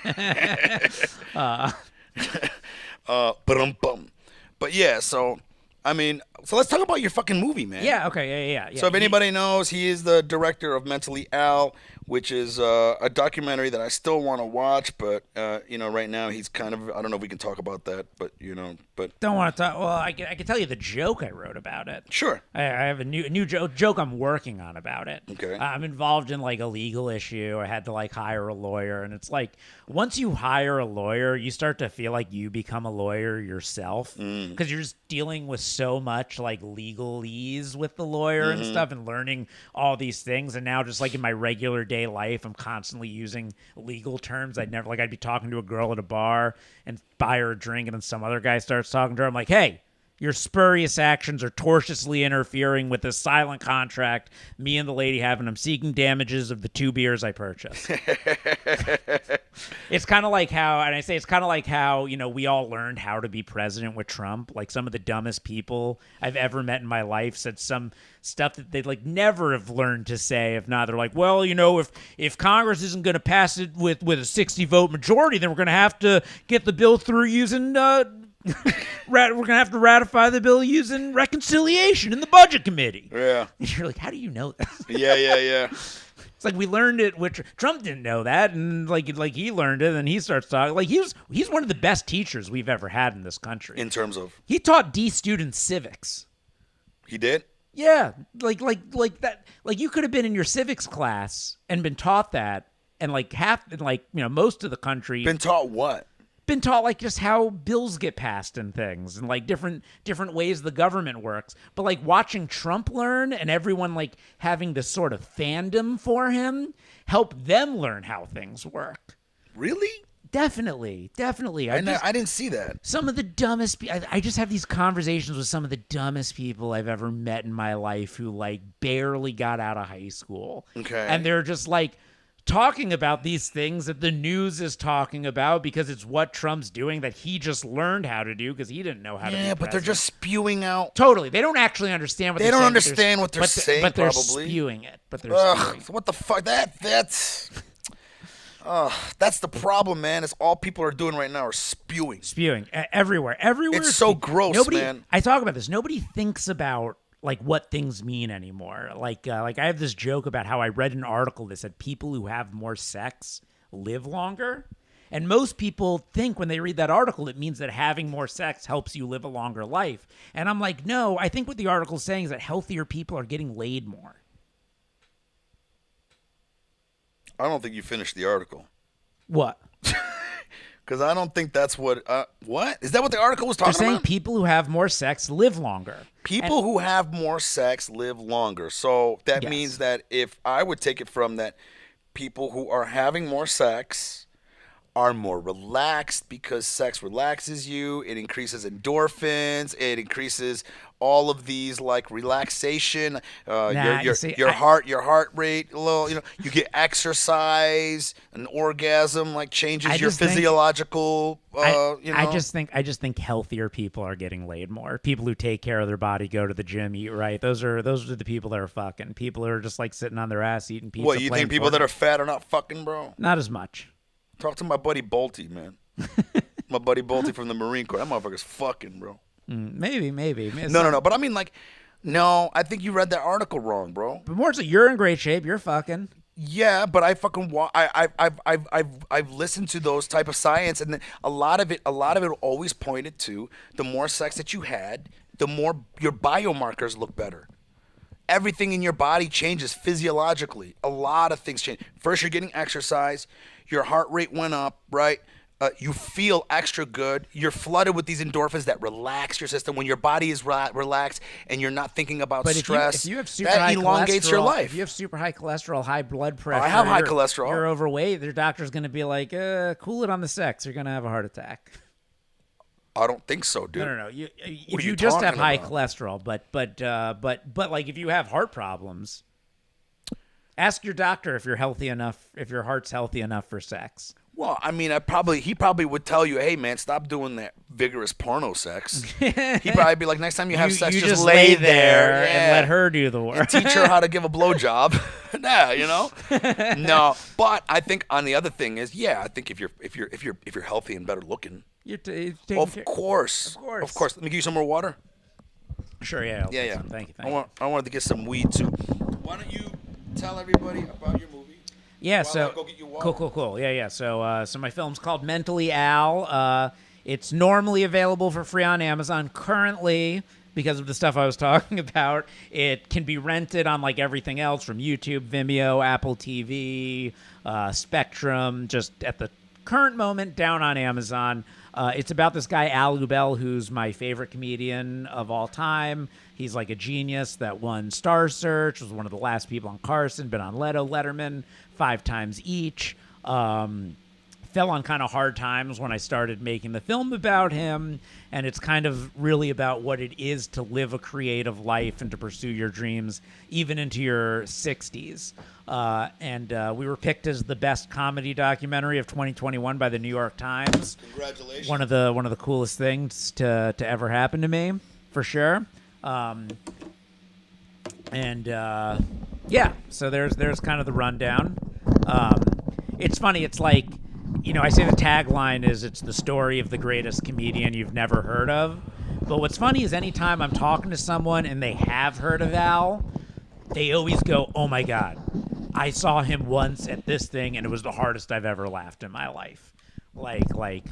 But yeah, so I mean, so let's talk about your fucking movie, man. Yeah, okay, yeah. So if anybody knows, he is the director of Mentally Al, which is a documentary that I still want to watch, but right now he's kind of, I don't know if we can talk about that, but Don't want to talk. Well, I can tell you the joke I wrote about it. Sure. I have a new joke I'm working on about it. Okay. I'm involved in like a legal issue. I had to like hire a lawyer, and it's like once you hire a lawyer, you start to feel like you become a lawyer yourself because you're just dealing with so much like legalese with the lawyer and stuff, and learning all these things. And now just like in my regular day life, I'm constantly using legal terms I'd be talking to a girl at a bar and buy her a drink, and then some other guy starts talking to her. I'm like, hey, your spurious actions are tortiously interfering with the silent contract me and the lady have, and I'm seeking damages of the 2 beers I purchased. It's kind of like how, we all learned how to be president with Trump. Like some of the dumbest people I've ever met in my life said some stuff that they'd like never have learned to say. If not, they're like, well, if Congress isn't going to pass it with a 60 vote majority, then we're going to have to get the bill through using we're going to have to ratify the bill using reconciliation in the budget committee. Yeah. And you're like, how do you know that? Yeah. It's like we learned it, which Trump didn't know that, and like he learned it, and he starts talking. Like he's one of the best teachers we've ever had in this country. In terms of? He taught D students civics. He did? Yeah, like that. Like you could have been in your civics class and been taught that, and most of the country Been taught what? Been taught like just how bills get passed and things, and like different ways the government works. But like watching Trump learn and everyone like having this sort of fandom for him helped them learn how things work. Really? Definitely. I didn't see that. Some of the dumbest I just have these conversations with some of the dumbest people I've ever met in my life who like barely got out of high school. Okay. And they're just like talking about these things that the news is talking about because it's what Trump's doing that he just learned how to do because he didn't know how to be but they're just spewing out. Totally. They don't actually understand what they they're don't saying. understand what they're saying, but they're probably. spewing it. But they're spewing it. What the fuck? That's the problem, man. It's all people are doing right now are spewing. Everywhere. It's so gross, man. I talk about this. Nobody thinks about like what things mean anymore. Like I have this joke about how I read an article that said people who have more sex live longer. And most people think when they read that article, it means that having more sex helps you live a longer life. And I'm like, no, I think what the article's saying is that healthier people are getting laid more. I don't think you finished the article. What? Because I don't think that's what. What is that? What the article was They're talking saying about? people who have more sex live longer. People who have more sex live longer. So that Yes. means that if I would take it from that, people who are having more sex are more relaxed because sex relaxes you. It increases endorphins. It increases all of these like relaxation. Your heart rate. A little, you get exercise, an orgasm, like changes your physiological. I just think healthier people are getting laid more. People who take care of their body, go to the gym, eat right. Those are the people that are fucking. People who are just like sitting on their ass eating pizza. What, you think people that are fat are not fucking, bro? Not as much. Talk to my buddy Bolte, man. My buddy Bolte from the Marine Corps. That motherfucker's fucking, bro. Maybe. No. But I mean, like, no, I think you read that article wrong, bro. But more so, you're in great shape. You're fucking. Yeah, but I fucking I've listened to those type of science, and then a lot of it always pointed to the more sex that you had, the more your biomarkers look better. Everything in your body changes physiologically. A lot of things change. First, you're getting exercise. Your heart rate went up, right? You feel extra good. You're flooded with these endorphins that relax your system. When your body is relaxed and you're not thinking about stress, if you have super that high elongates your cholesterol- life. If you have super high cholesterol, high blood pressure, I have high you're- cholesterol. You're overweight. Your doctor's going to be like, cool it on the sex. You're going to have a heart attack. I don't think so, dude. No. What If are you you just have talking high about? cholesterol, but like if you have heart problems, ask your doctor if you're healthy enough, if your heart's healthy enough for sex. Well, I mean, he probably would tell you, hey, man, stop doing that vigorous porno sex. He'd probably be like, next time you have sex, you just lay there and let her do the work. Teach her how to give a blowjob. No, but I think on the other thing is, I think if you're healthy and better looking, You're taking care. of course. Let me give you some more water. Sure, yeah. I'll take Yeah. some. Thank you. I wanted to get some weed too. Why don't you tell everybody about your movie? Yeah, While so I go get you water. cool. Yeah. So my film's called Mentally Al. It's normally available for free on Amazon. Currently, because of the stuff I was talking about, it can be rented on like everything else from YouTube, Vimeo, Apple TV, Spectrum. Just at the current moment, down on Amazon. It's about this guy Al Lubell, who's my favorite comedian of all time. He's like a genius that won Star Search, was one of the last people on Carson, been on Letterman 5 times each. Fell on kind of hard times when I started making the film about him, and it's kind of really about what it is to live a creative life and to pursue your dreams even into your 60s. And we were picked as the best comedy documentary of 2021 by the New York Times. Congratulations. One of the coolest things to ever happen to me, for sure. So there's kind of the rundown. It's funny. It's like, I say the tagline is it's the story of the greatest comedian you've never heard of. But what's funny is anytime I'm talking to someone and they have heard of Al, they always go, oh my God, I saw him once at this thing and it was the hardest I've ever laughed in my life. Like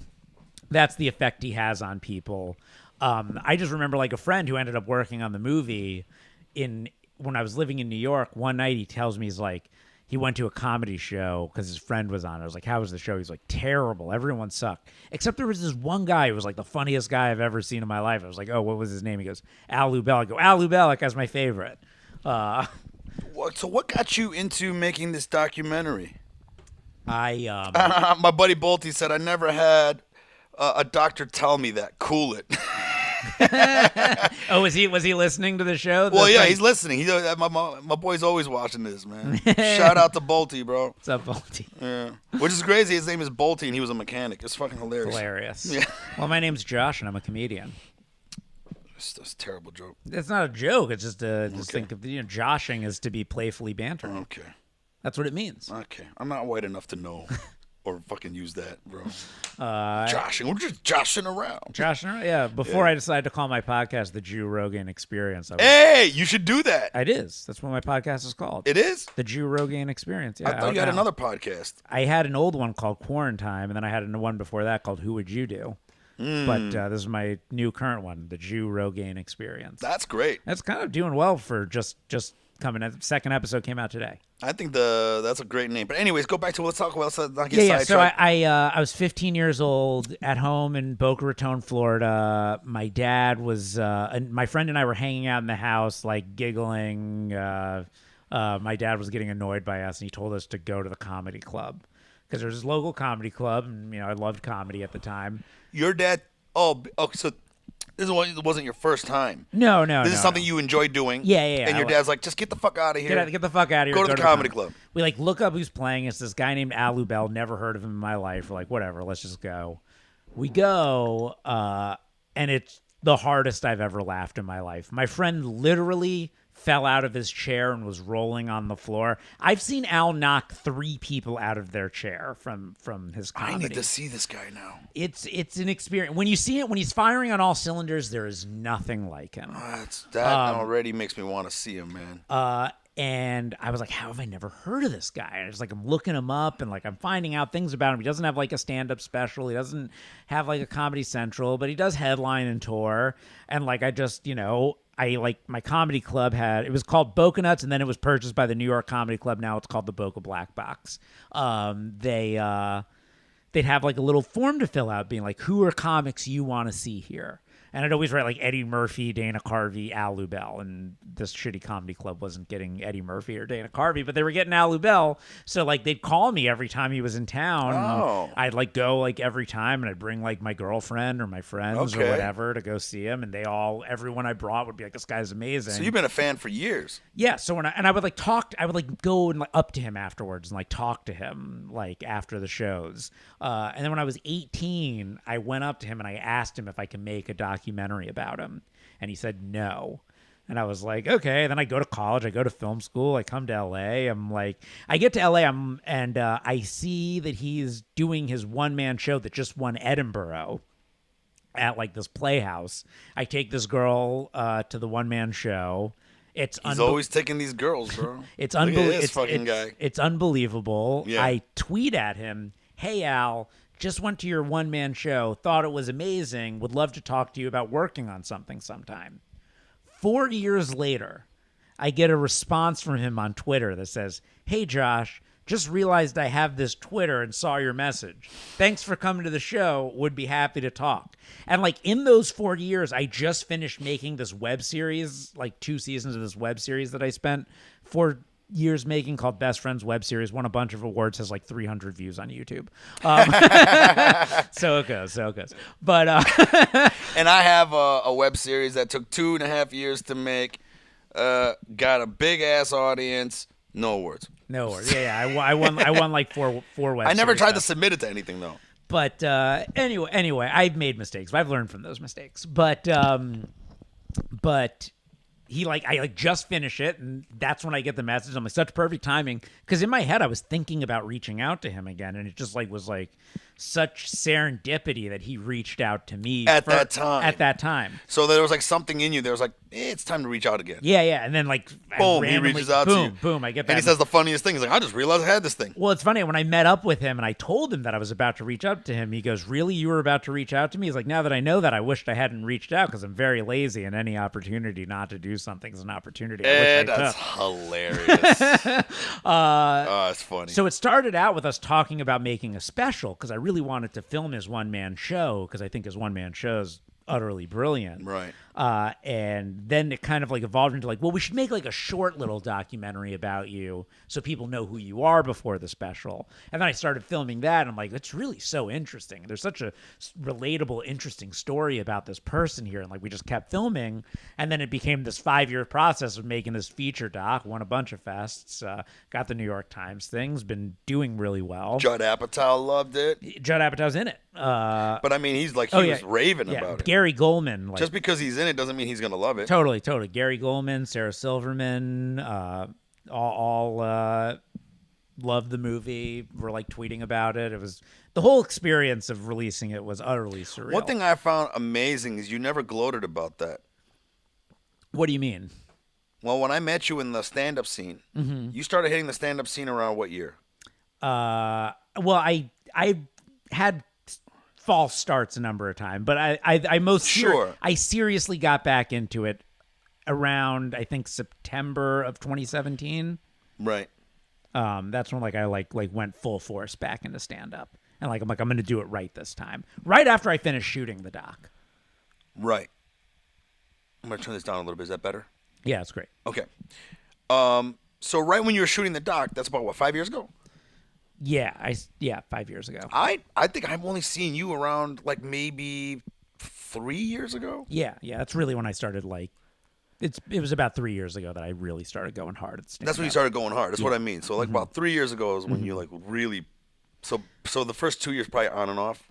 that's the effect he has on people. I just remember like a friend who ended up working on the movie when I was living in New York. One night he tells me, he's like, he went to a comedy show because his friend was on it. I was like, how was the show? He's like, terrible. Everyone sucked. Except there was this one guy who was like the funniest guy I've ever seen in my life. I was like, oh, what was his name? He goes, Al Lubell. I go, Al Lubell, that guy's my favorite. So what got you into making this documentary? I My buddy Bolte said, I never had a doctor tell me that. Cool it. Oh, was he listening to the show? Well, yeah, he's listening. My boy's always watching this, man. Shout out to Bolte, bro. What's up, Balti? Yeah. Which is crazy. His name is Bolte, and he was a mechanic. It's fucking hilarious. Hilarious. Yeah. Well, my name's Josh, and I'm a comedian. That's a terrible joke. It's not a joke. It's just Okay. think of joshing is to be playfully bantering. Okay. That's what it means. Okay. I'm not white enough to know or fucking use that, bro. Uh, Joshing. We're just joshing around. Joshing, yeah. Before Yeah. I decided to call my podcast the Jew Rogan Experience, Hey, you should do that. it is. That's what my podcast is called. It is? The Jew Rogan Experience. Yeah, I thought out you had now. another podcast. I had an old one called Quarantine, and then I had a one before that called Who Would You Do? But this is my new current one, the Jew Rogan Experience. That's great. That's kind of doing well for just coming. The second episode came out today. I think that's a great name. But anyways, go back to let's talk about. Let's not get Yeah. So sidetracked. I was 15 years old at home in Boca Raton, Florida. My dad was, and my friend and I were hanging out in the house, like giggling. My dad was getting annoyed by us, and he told us to go to the comedy club because there's this local comedy club, and I loved comedy at the time. Your dad. Oh, so this wasn't your first time. No. This is something you enjoy doing. Yeah. And your dad's like, just get the fuck out of here. Get the fuck out of here. Go to the comedy club. We like look up who's playing. It's this guy named Alu Bell. Never heard of him in my life. We're like, whatever, let's just go. We go, and it's the hardest I've ever laughed in my life. My friend literally fell out of his chair and was rolling on the floor. I've seen Al knock 3 people out of their chair from his comedy. I need to see this guy now. It's an experience. When you see it, when he's firing on all cylinders, there is nothing like him. That already makes me want to see him, man. And I was like, how have I never heard of this guy? And it's like, I'm looking him up and like, I'm finding out things about him. He doesn't have like a stand-up special. He doesn't have like a Comedy Central, but he does headline and tour. And like, I just, I like my comedy club it was called Boca Nuts, and then it was purchased by the New York Comedy Club. Now it's called the Boca Black Box. They'd have like a little form to fill out being like, who are comics you want to see here? And I'd always write like Eddie Murphy, Dana Carvey, Al Lubell. And this shitty comedy club wasn't getting Eddie Murphy or Dana Carvey, but they were getting Al Lubell. So like they'd call me every time he was in town. Oh. I'd like go like every time, and I'd bring like my girlfriend or my friends or whatever to go see him. And everyone I brought would be like, this guy's amazing. So you've been a fan for years. Yeah. So I would like I would like go and like up to him afterwards and like talk to him like after the shows. And then when I was 18, I went up to him and I asked him if I could make a documentary about him, and he said no. And I was like, okay. Then I go to college, I go to film school, I come to LA. I'm like, I get to LA, I see that he's doing his one-man show that just won Edinburgh at like this playhouse. I take this girl to the one-man show. He's always taking these girls, bro. It's Look at unbelievable. this fucking guy. It's unbelievable. Yeah. I tweet at him, hey Al, just went to your one-man show, thought it was amazing, would love to talk to you about working on something sometime. 4 years later, I get a response from him on Twitter that says, hey Josh, just realized I have this Twitter and saw your message. Thanks for coming to the show. Would be happy to talk. And like in those 4 years, I just finished making this web series, like 2 seasons of this web series that I spent 4 years making called Best Friends Web Series. Won a bunch of awards, has like 300 views on YouTube. So it goes. But and I have a web series that took 2.5 years to make. Got a big ass audience. No awards. no worries. Yeah. I won like four web. I never series tried stuff. to submit it to anything though. But anyway, I've made mistakes. I've learned from those mistakes. But he I just finish it, and that's when I get the message. I'm like, such perfect timing, because in my head I was thinking about reaching out to him again, and it just was such serendipity that he reached out to me At that time. So there was like something in you. There was like, it's time to reach out again. Yeah, and then Boom, he reaches out to you. Boom, I get that. And he says the funniest thing. He's like, I just realized I had this thing. Well, it's funny, when I met up with him and I told him that I was about to reach out to him, he goes, really, you were about to reach out to me? He's like, now that I know that, I wished I hadn't reached out, because I'm very lazy, and any opportunity not to do something is an opportunity I wish I that's took. hilarious. Oh, it's funny. So it started out with us talking about making a special, because I really wanted to film his one-man show, because I think his one-man show is utterly brilliant. Right. And then it kind of evolved into well, we should make a short little documentary about you so people know who you are before the special. And then I started filming that, and I'm like, it's really so interesting. There's such a relatable, interesting story about this person here. And we just kept filming, and then it became this 5-year process of making this feature doc. Won a bunch of fests, got the New York Times thing's been doing really well. Judd Apatow loved it. Judd Apatow's in it. But I mean, he's was raving about it. Gary Goldman. Just because he's in it doesn't mean he's going to love it. Totally. Gary Goldman, Sarah Silverman, all loved the movie. We're tweeting about it. It was the whole experience of releasing it was utterly surreal. One thing I found amazing is you never gloated about that. What do you mean? Well, when I met you in the stand-up scene, you started hitting the stand-up scene around what year? Well, I had false starts a number of times, but I seriously got back into it around, I think, September of 2017. Right. That's when I went full force back into stand up. And I'm going to do it right this time. Right after I finished shooting the doc. Right. I'm going to turn this down a little bit. Is that better? Yeah, it's great. Okay. So right when you were shooting the doc, that's about, what, 5 years ago? Yeah, 5 years ago. I think I've only seen you around, maybe 3 years ago. Yeah, that's really when I started, it was about 3 years ago that I really started going hard at stand-up. That's when you started going hard. That's what I mean. So, about 3 years ago is when you, really... So the first 2 years probably on and off?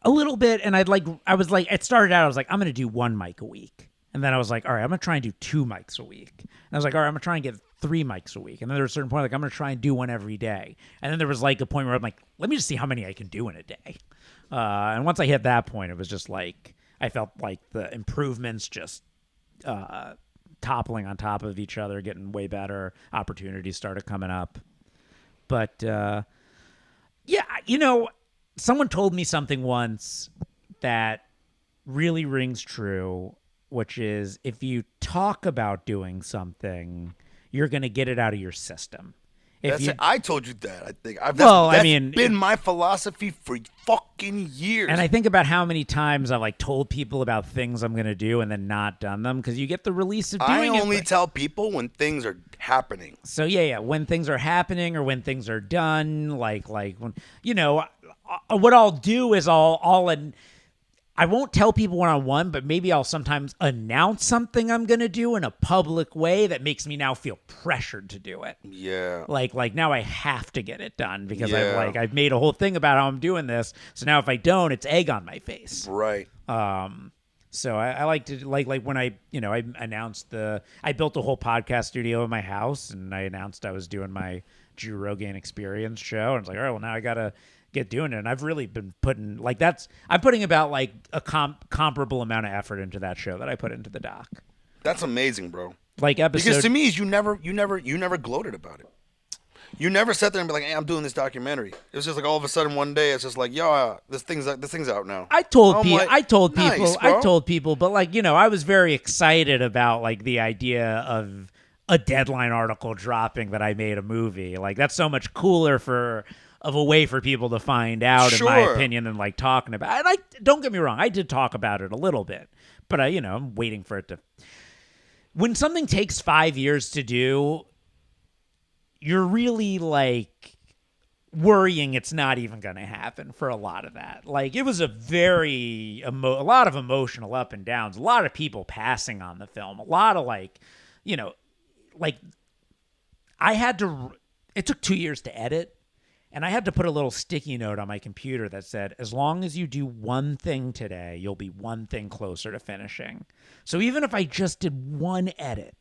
A little bit, and it started out, I was like, I'm going to do one mic a week. And then I was like, all right, I'm going to try and do 2 mics a week. And I was like, all right, I'm going to try and get 3 mics a week. And then there was a certain point, I'm going to try and do one every day. And then there was a point where I'm like, let me just see how many I can do in a day. And once I hit that point, it was just I felt like the improvements just toppling on top of each other, getting way better. Opportunities started coming up. But, yeah, someone told me something once that really rings true, which is if you talk about doing something, you're going to get it out of your system. I told you that. I think that's been my philosophy for fucking years. And I think about how many times I've told people about things I'm going to do and then not done them because you get the release of doing it. I only tell people when things are happening. So yeah, when things are happening or when things are done, when what I'll do is I won't tell people one-on-one, but maybe I'll sometimes announce something I'm going to do in a public way that makes me now feel pressured to do it. Yeah. Like now I have to get it done because I've made a whole thing about how I'm doing this. So now if I don't, it's egg on my face. Right. So I like to when I announced I built a whole podcast studio in my house and I announced I was doing my Drew Rogan Experience show. And it's like, all right, well now I got to get doing it. And I've really been putting I'm putting about a comparable amount of effort into that show that I put into the doc. That's amazing, bro. Because to me, you never gloated about it. You never sat there and be like, hey, I'm doing this documentary. It was just all of a sudden one day it's just this thing's out now. I told people, but I was very excited about the idea of a Deadline article dropping that I made a movie. That's so much cooler of a way for people to find out, in my opinion, than talking about it. Don't get me wrong, I did talk about it a little bit, but I'm waiting for it to. When something takes 5 years to do, you're really worrying it's not even going to happen for a lot of that. It was a a lot of emotional up and downs, a lot of people passing on the film, a lot of I had to. It took 2 years to edit. And I had to put a little sticky note on my computer that said, as long as you do one thing today, you'll be one thing closer to finishing. So even if I just did one edit,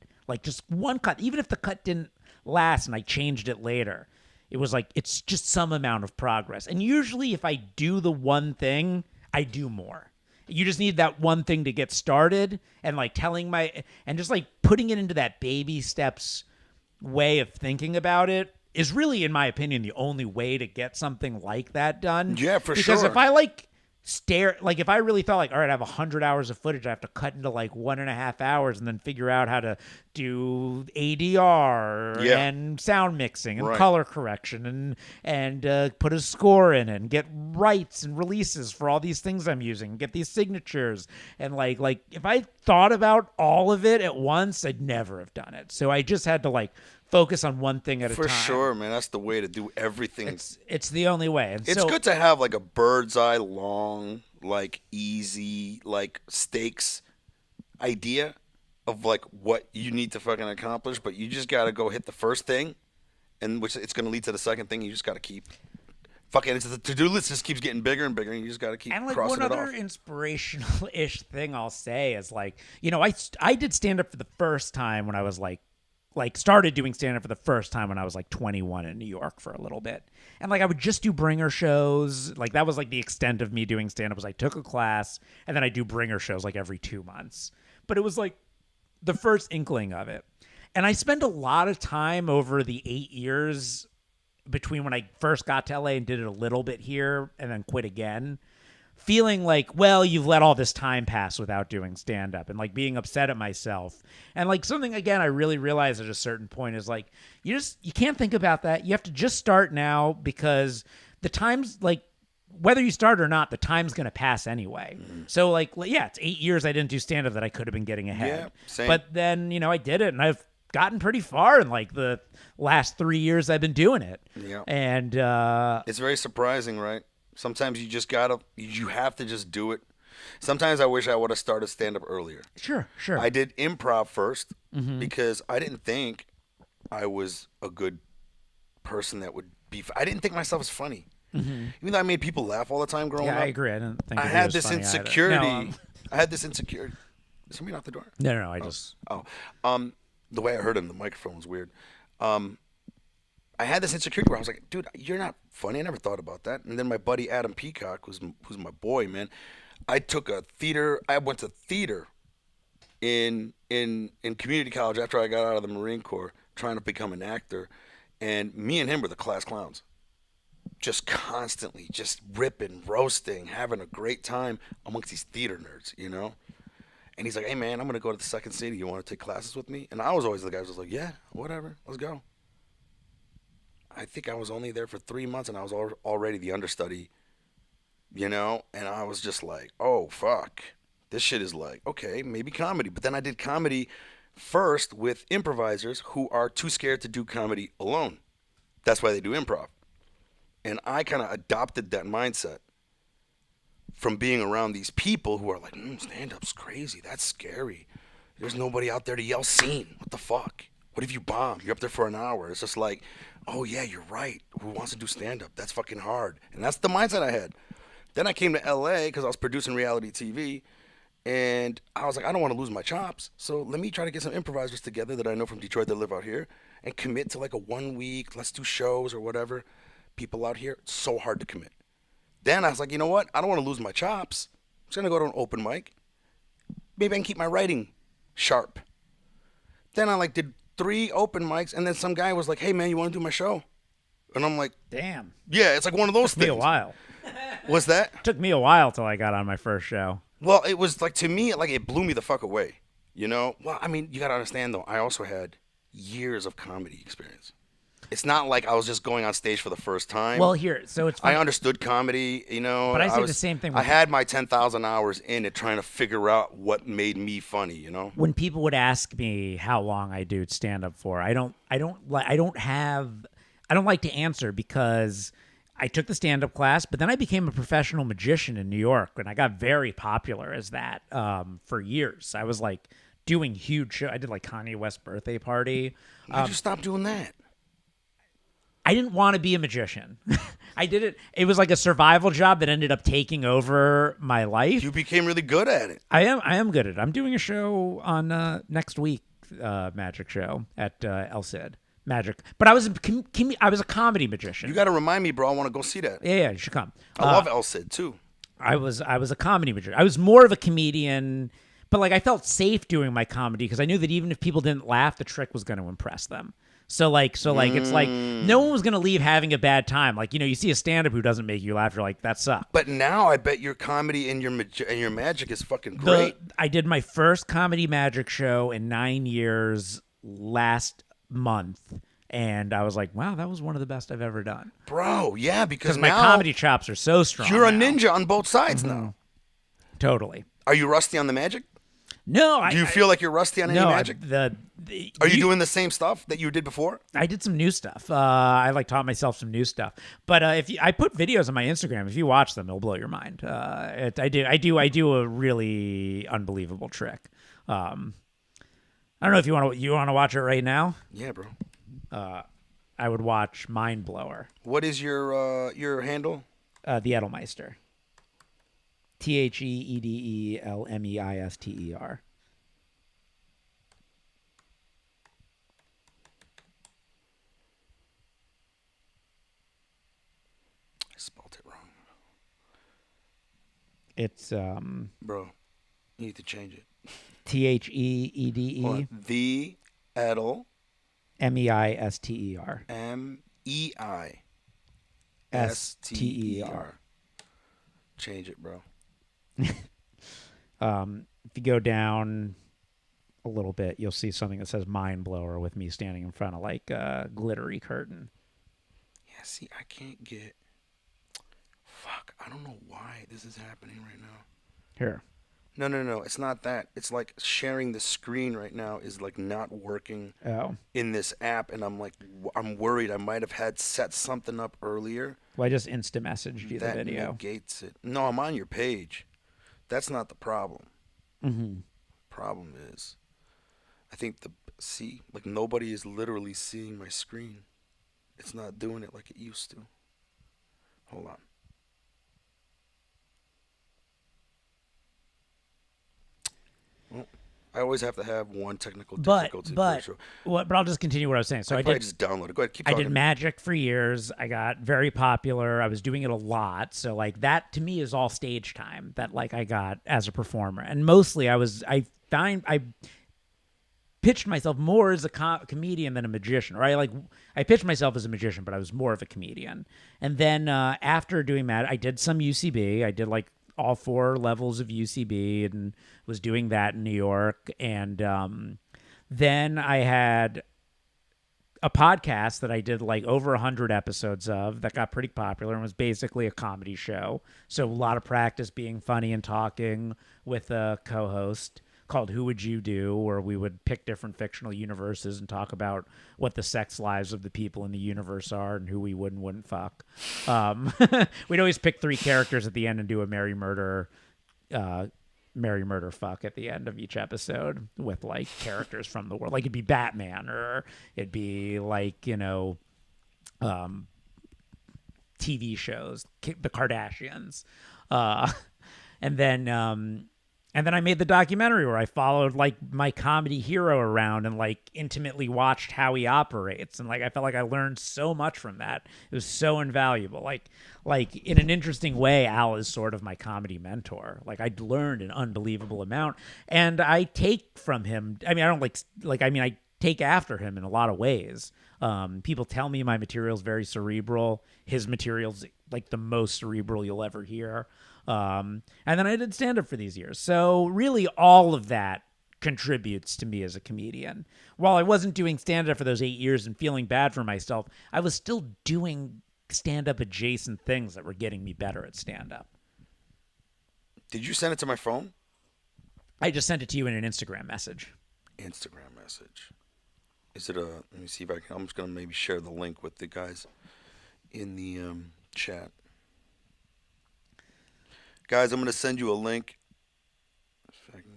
just one cut, even if the cut didn't last and I changed it later, it was it's just some amount of progress. And usually if I do the one thing, I do more. You just need that one thing to get started and just putting it into that baby steps way of thinking about it is really, in my opinion, the only way to get something like that done. Yeah, for sure. Because if I if I really thought all right, I have 100 hours of footage, I have to cut into 1.5 hours and then figure out how to do ADR and sound mixing and color correction and put a score in it and get rights and releases for all these things I'm using, get these signatures. And if I thought about all of it at once, I'd never have done it. So I just had to focus on one thing at a time. For sure, man. That's the way to do everything. It's the only way. And it's good to have a bird's eye long, easy, stakes idea of what you need to fucking accomplish, but you just gotta go hit the first thing, and which it's gonna lead to the second thing. You just gotta keep fucking. The to-do list just keeps getting bigger and bigger, and you just gotta keep crossing it off. And one other inspirational-ish thing I'll say is I did stand up for the first time when I was started doing stand-up for the first time when I was 21 in New York for a little bit. And I would just do bringer shows. That was the extent of me doing stand-up was I took a class and then I do bringer shows every 2 months. But it was the first inkling of it. And I spent a lot of time over the 8 years between when I first got to LA and did it a little bit here and then quit again, feeling like, well, you've let all this time pass without doing stand-up, and like being upset at myself. And like something, again, I really realized at a certain point is like, you can't think about that. You have to just start now, because the time's like, whether you start or not, the time's going to pass anyway. So like, yeah, it's 8 years I didn't do stand-up that I could have been getting ahead. Yeah, same. But then, I did it, and I've gotten pretty far in like the last 3 years I've been doing it. Yeah. And it's very surprising, right? Sometimes you have to just do it. Sometimes I wish I would have started stand-up earlier. Sure. I did improv first because I didn't think I was a good person that would be. I didn't think myself as funny. Even though I made people laugh all the time growing up. Yeah, I agree. I didn't think I of it had as this funny insecurity. either. I had this insecurity. Is somebody knock the door? No, I just... The way I heard him, the microphone was weird. I had this insecurity where I was like, dude, you're not funny. I never thought about that. And then my buddy Adam Peacock, who's my boy, man, I went to theater in community college after I got out of the Marine Corps, trying to become an actor. And me and him were the class clowns. Just constantly, just ripping, roasting, having a great time amongst these theater nerds, And he's like, hey, man, I'm going to go to the Second City. You want to take classes with me? And I was always the guy who was like, yeah, whatever, let's go. I think I was only there for 3 months, and I was already the understudy, And I was just like, oh, fuck. This shit is like, okay, maybe comedy. But then I did comedy first with improvisers who are too scared to do comedy alone. That's why they do improv. And I kind of adopted that mindset from being around these people who are like, stand-up's crazy. That's scary. There's nobody out there to yell scene. What the fuck? What if you bomb? You're up there for an hour. It's just like, oh, yeah, you're right. Who wants to do stand-up? That's fucking hard. And that's the mindset I had. Then I came to L.A. because I was producing reality TV. And I was like, I don't want to lose my chops. So let me try to get some improvisers together that I know from Detroit that live out here and commit to like a 1 week, let's do shows or whatever. People out here, it's so hard to commit. Then I was like, you know what? I don't want to lose my chops. I'm just going to go to an open mic. Maybe I can keep my writing sharp. Then I did 3 open mics, and then some guy was like, hey, man, you want to do my show? And I'm like, damn. Yeah, it's like one of those things. Took me a while. What's that? Took me a while till I got on my first show. Well, it was like, to me, it blew me the fuck away. Well, I mean, you got to understand, though, I also had years of comedy experience. It's not like I was just going on stage for the first time. Well, so it's funny. I understood comedy, But I say the same thing. I had my 10,000 hours in it trying to figure out what made me funny, When people would ask me how long I do stand up for, I don't like to answer, because I took the stand up class, but then I became a professional magician in New York, and I got very popular as that for years. I was doing huge shows. I did Kanye West's birthday party. Why'd you stop doing that? I didn't want to be a magician. I did it. It was like a survival job that ended up taking over my life. You became really good at it. I am good at it. I'm doing a show on next week, magic show at El Cid. Magic. But I was a comedy magician. You got to remind me, bro. I want to go see that. Yeah, you should come. I love El Cid too. I was a comedy magician. I was more of a comedian, but I felt safe doing my comedy because I knew that even if people didn't laugh, the trick was going to impress them. So it's no one was going to leave having a bad time. You see a stand-up who doesn't make you laugh, you're like, that sucked. But now I bet your comedy and your magic is fucking great. I did my first comedy magic show in 9 years last month, and I was like, wow, that was one of the best I've ever done. Bro, yeah, because my comedy chops are so strong. You're a ninja on both sides now. Totally. Are you rusty on the magic? No. Do you feel like you're rusty on any magic? Are you doing the same stuff that you did before? I did some new stuff. I taught myself some new stuff. But I put videos on my Instagram. If you watch them, it'll blow your mind. I do a really unbelievable trick. I don't know if you want to watch it right now. Yeah, bro. I would watch Mind Blower. What is your handle? The Edelmeister. TheEdelmeister. I spelled it wrong. It's bro, you need to change it. TheEde. The Edel. MEISTER. MEISTER. Change it, bro. If you go down a little bit, you'll see something that says mind blower with me standing in front of like a glittery curtain. Yeah, see, I can't get... Fuck, I don't know why this is happening right now. Here. No. It's not that. It's like sharing the screen right now is like not working in this app, and I'm like, I'm worried. I might have had set something up earlier. Well, I just instant messaged you the video. That negates it. No, I'm on your page. That's not the problem. Mm-hmm. Problem is, I think like nobody is literally seeing my screen. It's not doing it like it used to. Hold on. Well, I always have to have one technical difficulty. But I'll just continue what I was saying. So I just download it. Go ahead, keep talking. I did magic for years. I got very popular. I was doing it a lot. So like that to me is all stage time that like I got as a performer. And mostly I pitched myself more as a comedian than a magician. Right? I pitched myself as a magician, but I was more of a comedian. And then after doing that, I did some UCB. I did like all 4 levels of UCB and was doing that in New York. And then I had a podcast that I did like over 100 episodes of that got pretty popular and was basically a comedy show. So a lot of practice being funny and talking with a co-host called Who Would You Do, where we would pick different fictional universes and talk about what the sex lives of the people in the universe are and who we would and wouldn't fuck. We'd always pick 3 characters at the end and do a merry murder fuck at the end of each episode with like characters from the world. Like it'd be Batman, or it'd be like, TV shows, the Kardashians. And then I made the documentary where I followed like my comedy hero around and like intimately watched how he operates. And like, I felt like I learned so much from that. It was so invaluable. Like in an interesting way, Al is sort of my comedy mentor. Like I learned an unbelievable amount, and I take from him. I mean, I don't I take after him in a lot of ways. People tell me my material's very cerebral. His material's like the most cerebral you'll ever hear. And then I did stand-up for these years. So really all of that contributes to me as a comedian. While I wasn't doing stand-up for those 8 years and feeling bad for myself, I was still doing stand-up adjacent things that were getting me better at stand-up. Did you send it to my phone? I just sent it to you in an Instagram message. Instagram message. Is it let me see if I can, I'm just going to maybe share the link with the guys in the chat. Guys, I'm going to send you a link. If I can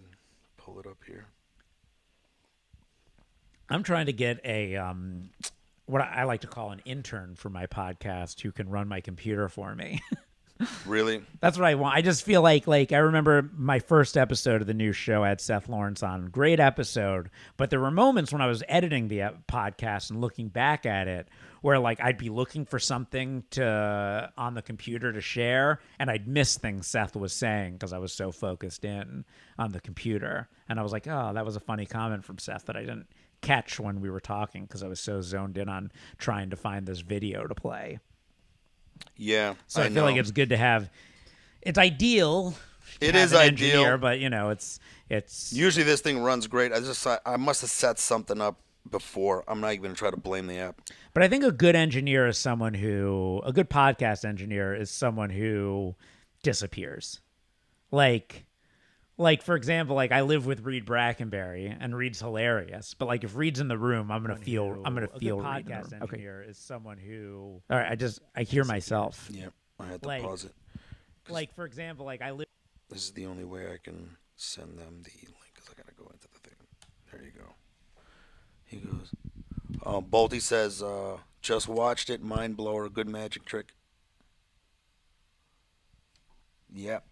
pull it up here. I'm trying to get a what I like to call an intern for my podcast who can run my computer for me. Really? That's what I want. I just feel like I remember my first episode of the new show. I had Seth Lawrence on. Great episode. But there were moments when I was editing the podcast and looking back at it where like I'd be looking for something on the computer to share, and I'd miss things Seth was saying because I was so focused in on the computer. And I was like, oh, that was a funny comment from Seth that I didn't catch when we were talking because I was so zoned in on trying to find this video to play. Yeah, so I feel like it's good to have. It's ideal. It is ideal, engineer, but it's usually this thing runs great. I must have set something up before. I'm not even gonna try to blame the app. But I think a good engineer is a good podcast engineer is someone who disappears. Like for example, like I live with Reed Brackenberry, and Reed's hilarious. But like if Reed's in the room, I'm gonna feel. A good podcast engineer is someone who. All right, I hear myself. Yeah, I had to pause it. Like for example, like I live. This is the only way I can send them the link because I gotta go into the thing. There you go. He goes. Bolty says, just watched it. Mind blower. Good magic trick. Yep.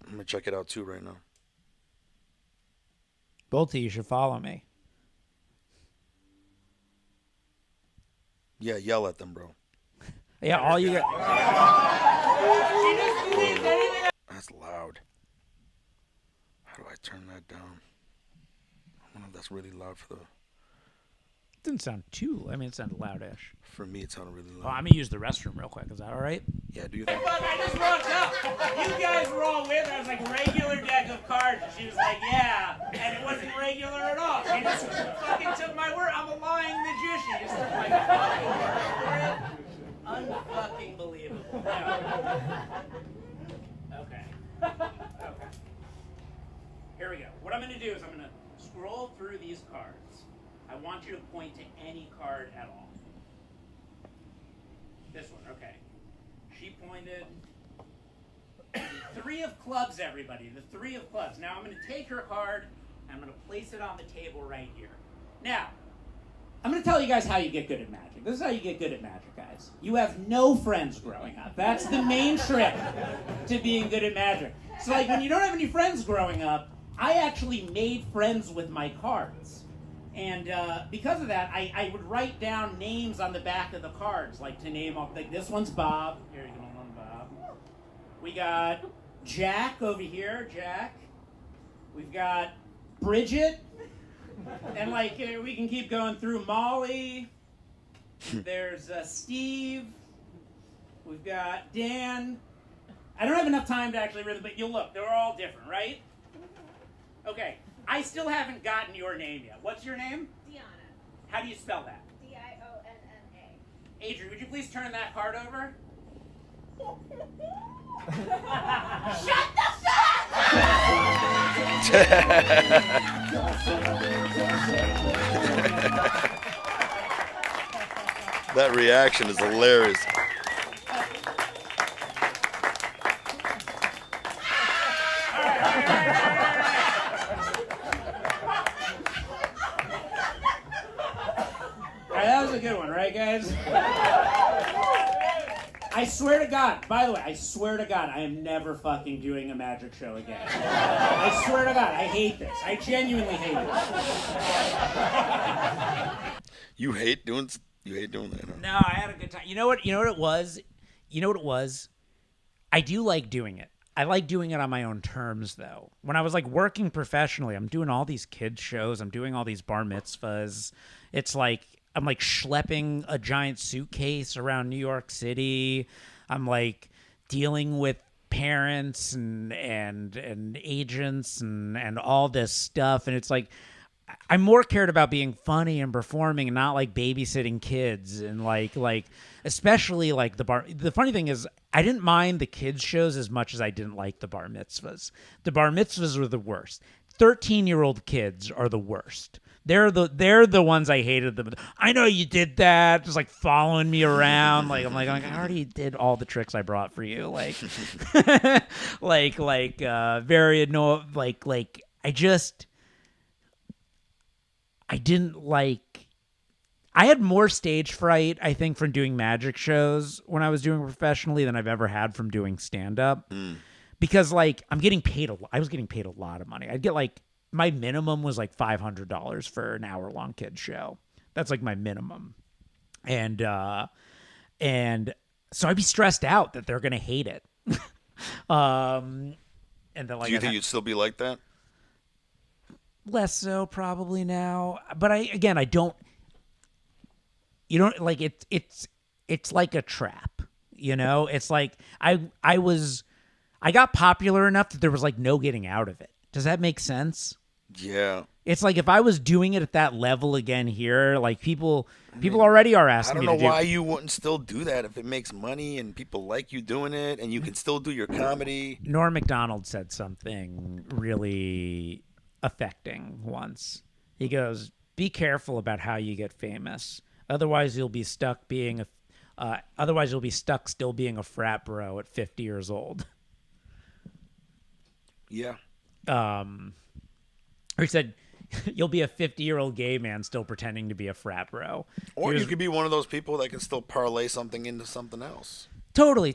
I'm going to check it out too right now. Bolty, you should follow me. Yeah, yell at them, bro. Yeah, all you got. That's loud. How do I turn that down? I don't know if that's really loud for the... It didn't sound too... I mean, it sounded loudish. For me, it sounded really loud. Oh, I'm going to use the restroom real quick. Is that all right? Yeah, do you think? Fuck, I just walked up. You guys were all with her. I was like, regular deck of cards. And she was like, yeah. And it wasn't regular at all. She just fucking took my word. I'm a lying magician. She just took my fucking word for it. Unfucking believable. Yeah. Okay. Okay. Here we go. What I'm going to do is I'm going to scroll through these cards. I want you to point to any card at all. This one, okay. She pointed. The 3 of clubs, everybody. The 3 of clubs. Now I'm going to take her card and I'm going to place it on the table right here. Now, I'm going to tell you guys how you get good at magic. This is how you get good at magic, guys. You have no friends growing up. That's the main trick to being good at magic. So, like, when you don't have any friends growing up, I actually made friends with my cards. And because of that, I would write down names on the back of the cards, like to name off, like this one's Bob. Here, you can hold on, Bob. We got Jack over here, Jack. We've got Bridget. And like, we can keep going through Molly. There's Steve. We've got Dan. I don't have enough time to actually read them, but you'll look, they're all different, right? Okay. I still haven't gotten your name yet. What's your name? Deanna. How do you spell that? Dionna. Adrian, would you please turn that card over? Shut the fuck That reaction is hilarious. That was a good one, right, guys? I swear to God, by the way, I swear to God, I am never fucking doing a magic show again. I swear to God, I hate this. I genuinely hate it. You hate doing that, huh? No, I had a good time. You know what it was? I do like doing it. I like doing it on my own terms, though. When I was like working professionally, I'm doing all these kids shows. I'm doing all these bar mitzvahs. It's like I'm like schlepping a giant suitcase around New York City. I'm like dealing with parents and agents and all this stuff. And it's like I'm more cared about being funny and performing and not like babysitting kids and like especially like the bar. The funny thing is I didn't mind the kids shows as much as I didn't like the bar mitzvahs. The bar mitzvahs were the worst. 13-year-old kids are the worst. They're the ones I hated them. I know you did that, just like following me around. Like I'm like I already did all the tricks I brought for you. Like, very annoying. Like I didn't like. I had more stage fright, I think, from doing magic shows when I was doing professionally than I've ever had from doing stand up. Because like I was getting paid a lot of money. I'd get like. My minimum was like $500 for an hour-long kids show. That's like my minimum. And so I'd be stressed out that they're going to hate it. And then like Do you think you'd still be like that? Less so probably now. But I don't like it's like a trap, you know? It's like I got popular enough that there was like no getting out of it. Does that make sense? Yeah. It's like if I was doing it at that level again here, like people already are asking me to do. I don't know why you wouldn't still do that if it makes money and people like you doing it and you can still do your comedy. Norm Macdonald said something really affecting once. He goes, "Be careful about how you get famous. Otherwise you'll be stuck still being a frat bro at 50 years old." Yeah. Or he said, "You'll be a 50-year-old gay man still pretending to be a frat bro." Or you could be one of those people that can still parlay something into something else. Totally.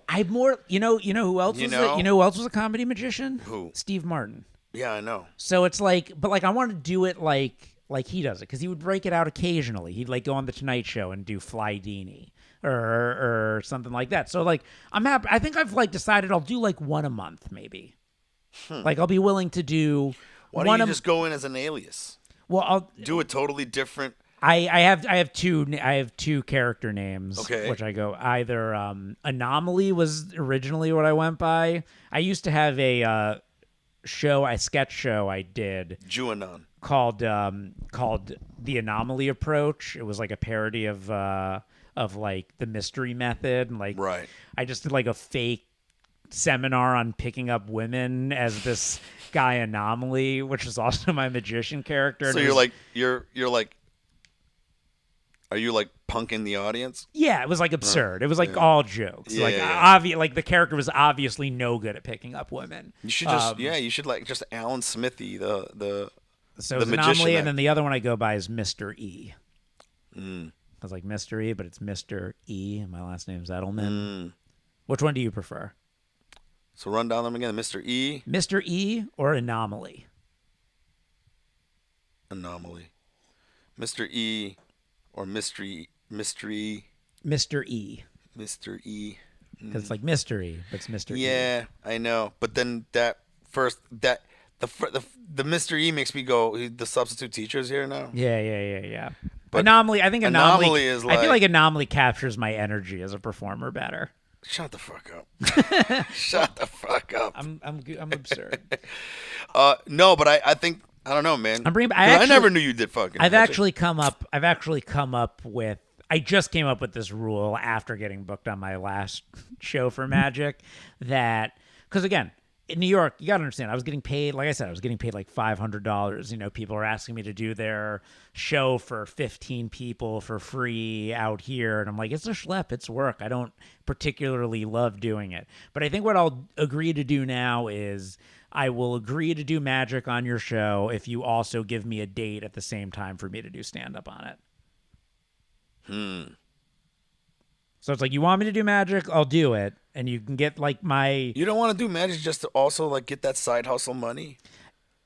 I'm more. You know who else who else was a comedy magician? Who? Steve Martin. Yeah, I know. So it's like, but like I want to do it like he does it because he would break it out occasionally. He'd like go on the Tonight Show and do Fly Dini or something like that. So like I'm happy. I think I've like decided I'll do like one a month maybe. Like I'll be willing to do. Why don't you just go in as an alias? Well, I'll do a totally different I have two character names, Okay. which I go either Anomaly was originally what I went by. I used to have a sketch show I did Juanon. called The Anomaly Approach. It was like a parody of like the mystery method, and like Right. I just did like a fake seminar on picking up women as this guy Anomaly, which is also my magician character. So And it you're was- like you're like. Are you like punking the audience? Yeah, it was like absurd. It was like yeah. all jokes. Yeah, like yeah. like the character was obviously no good at picking up women. You should just you should like just Alan Smithy the So the it's magician Anomaly, act. and then the other one I go by is Mr. E. Mm. I was like Mr. E, but it's Mr. E, and my last name's Edelman. Mm. Which one do you prefer, So run down them again. Mr. E. Mr. E or Anomaly? Anomaly. Mr. E. Or mystery. Mr. E, Mr. E. because it's like mystery, but it's Mr. E. Yeah, I know. But then the Mr. E makes me go. The substitute teacher's here now. Yeah. But Anomaly. I think Anomaly. Anomaly is I feel like- like Anomaly captures my energy as a performer better. Shut the fuck up. Shut the fuck up. I'm absurd. No, but I think I don't know, man. I'm bringing. 'Cause I never knew you did fucking. I've magic. actually come up with. I just came up with this rule after getting booked on my last show for Magic, that because again in New York, you gotta understand, I was getting paid. Like I said, I was getting paid like $500. You know, people are asking me to do their show for 15 people for free out here, and I'm like, it's a schlep, it's work. I don't particularly love doing it, but I think what I'll agree to do now is I will agree to do Magic on your show if you also give me a date at the same time for me to do stand up on it. So it's like, you want me to do Magic, I'll do it, and you can get like my. You don't want to do magic just to also like get that side hustle money.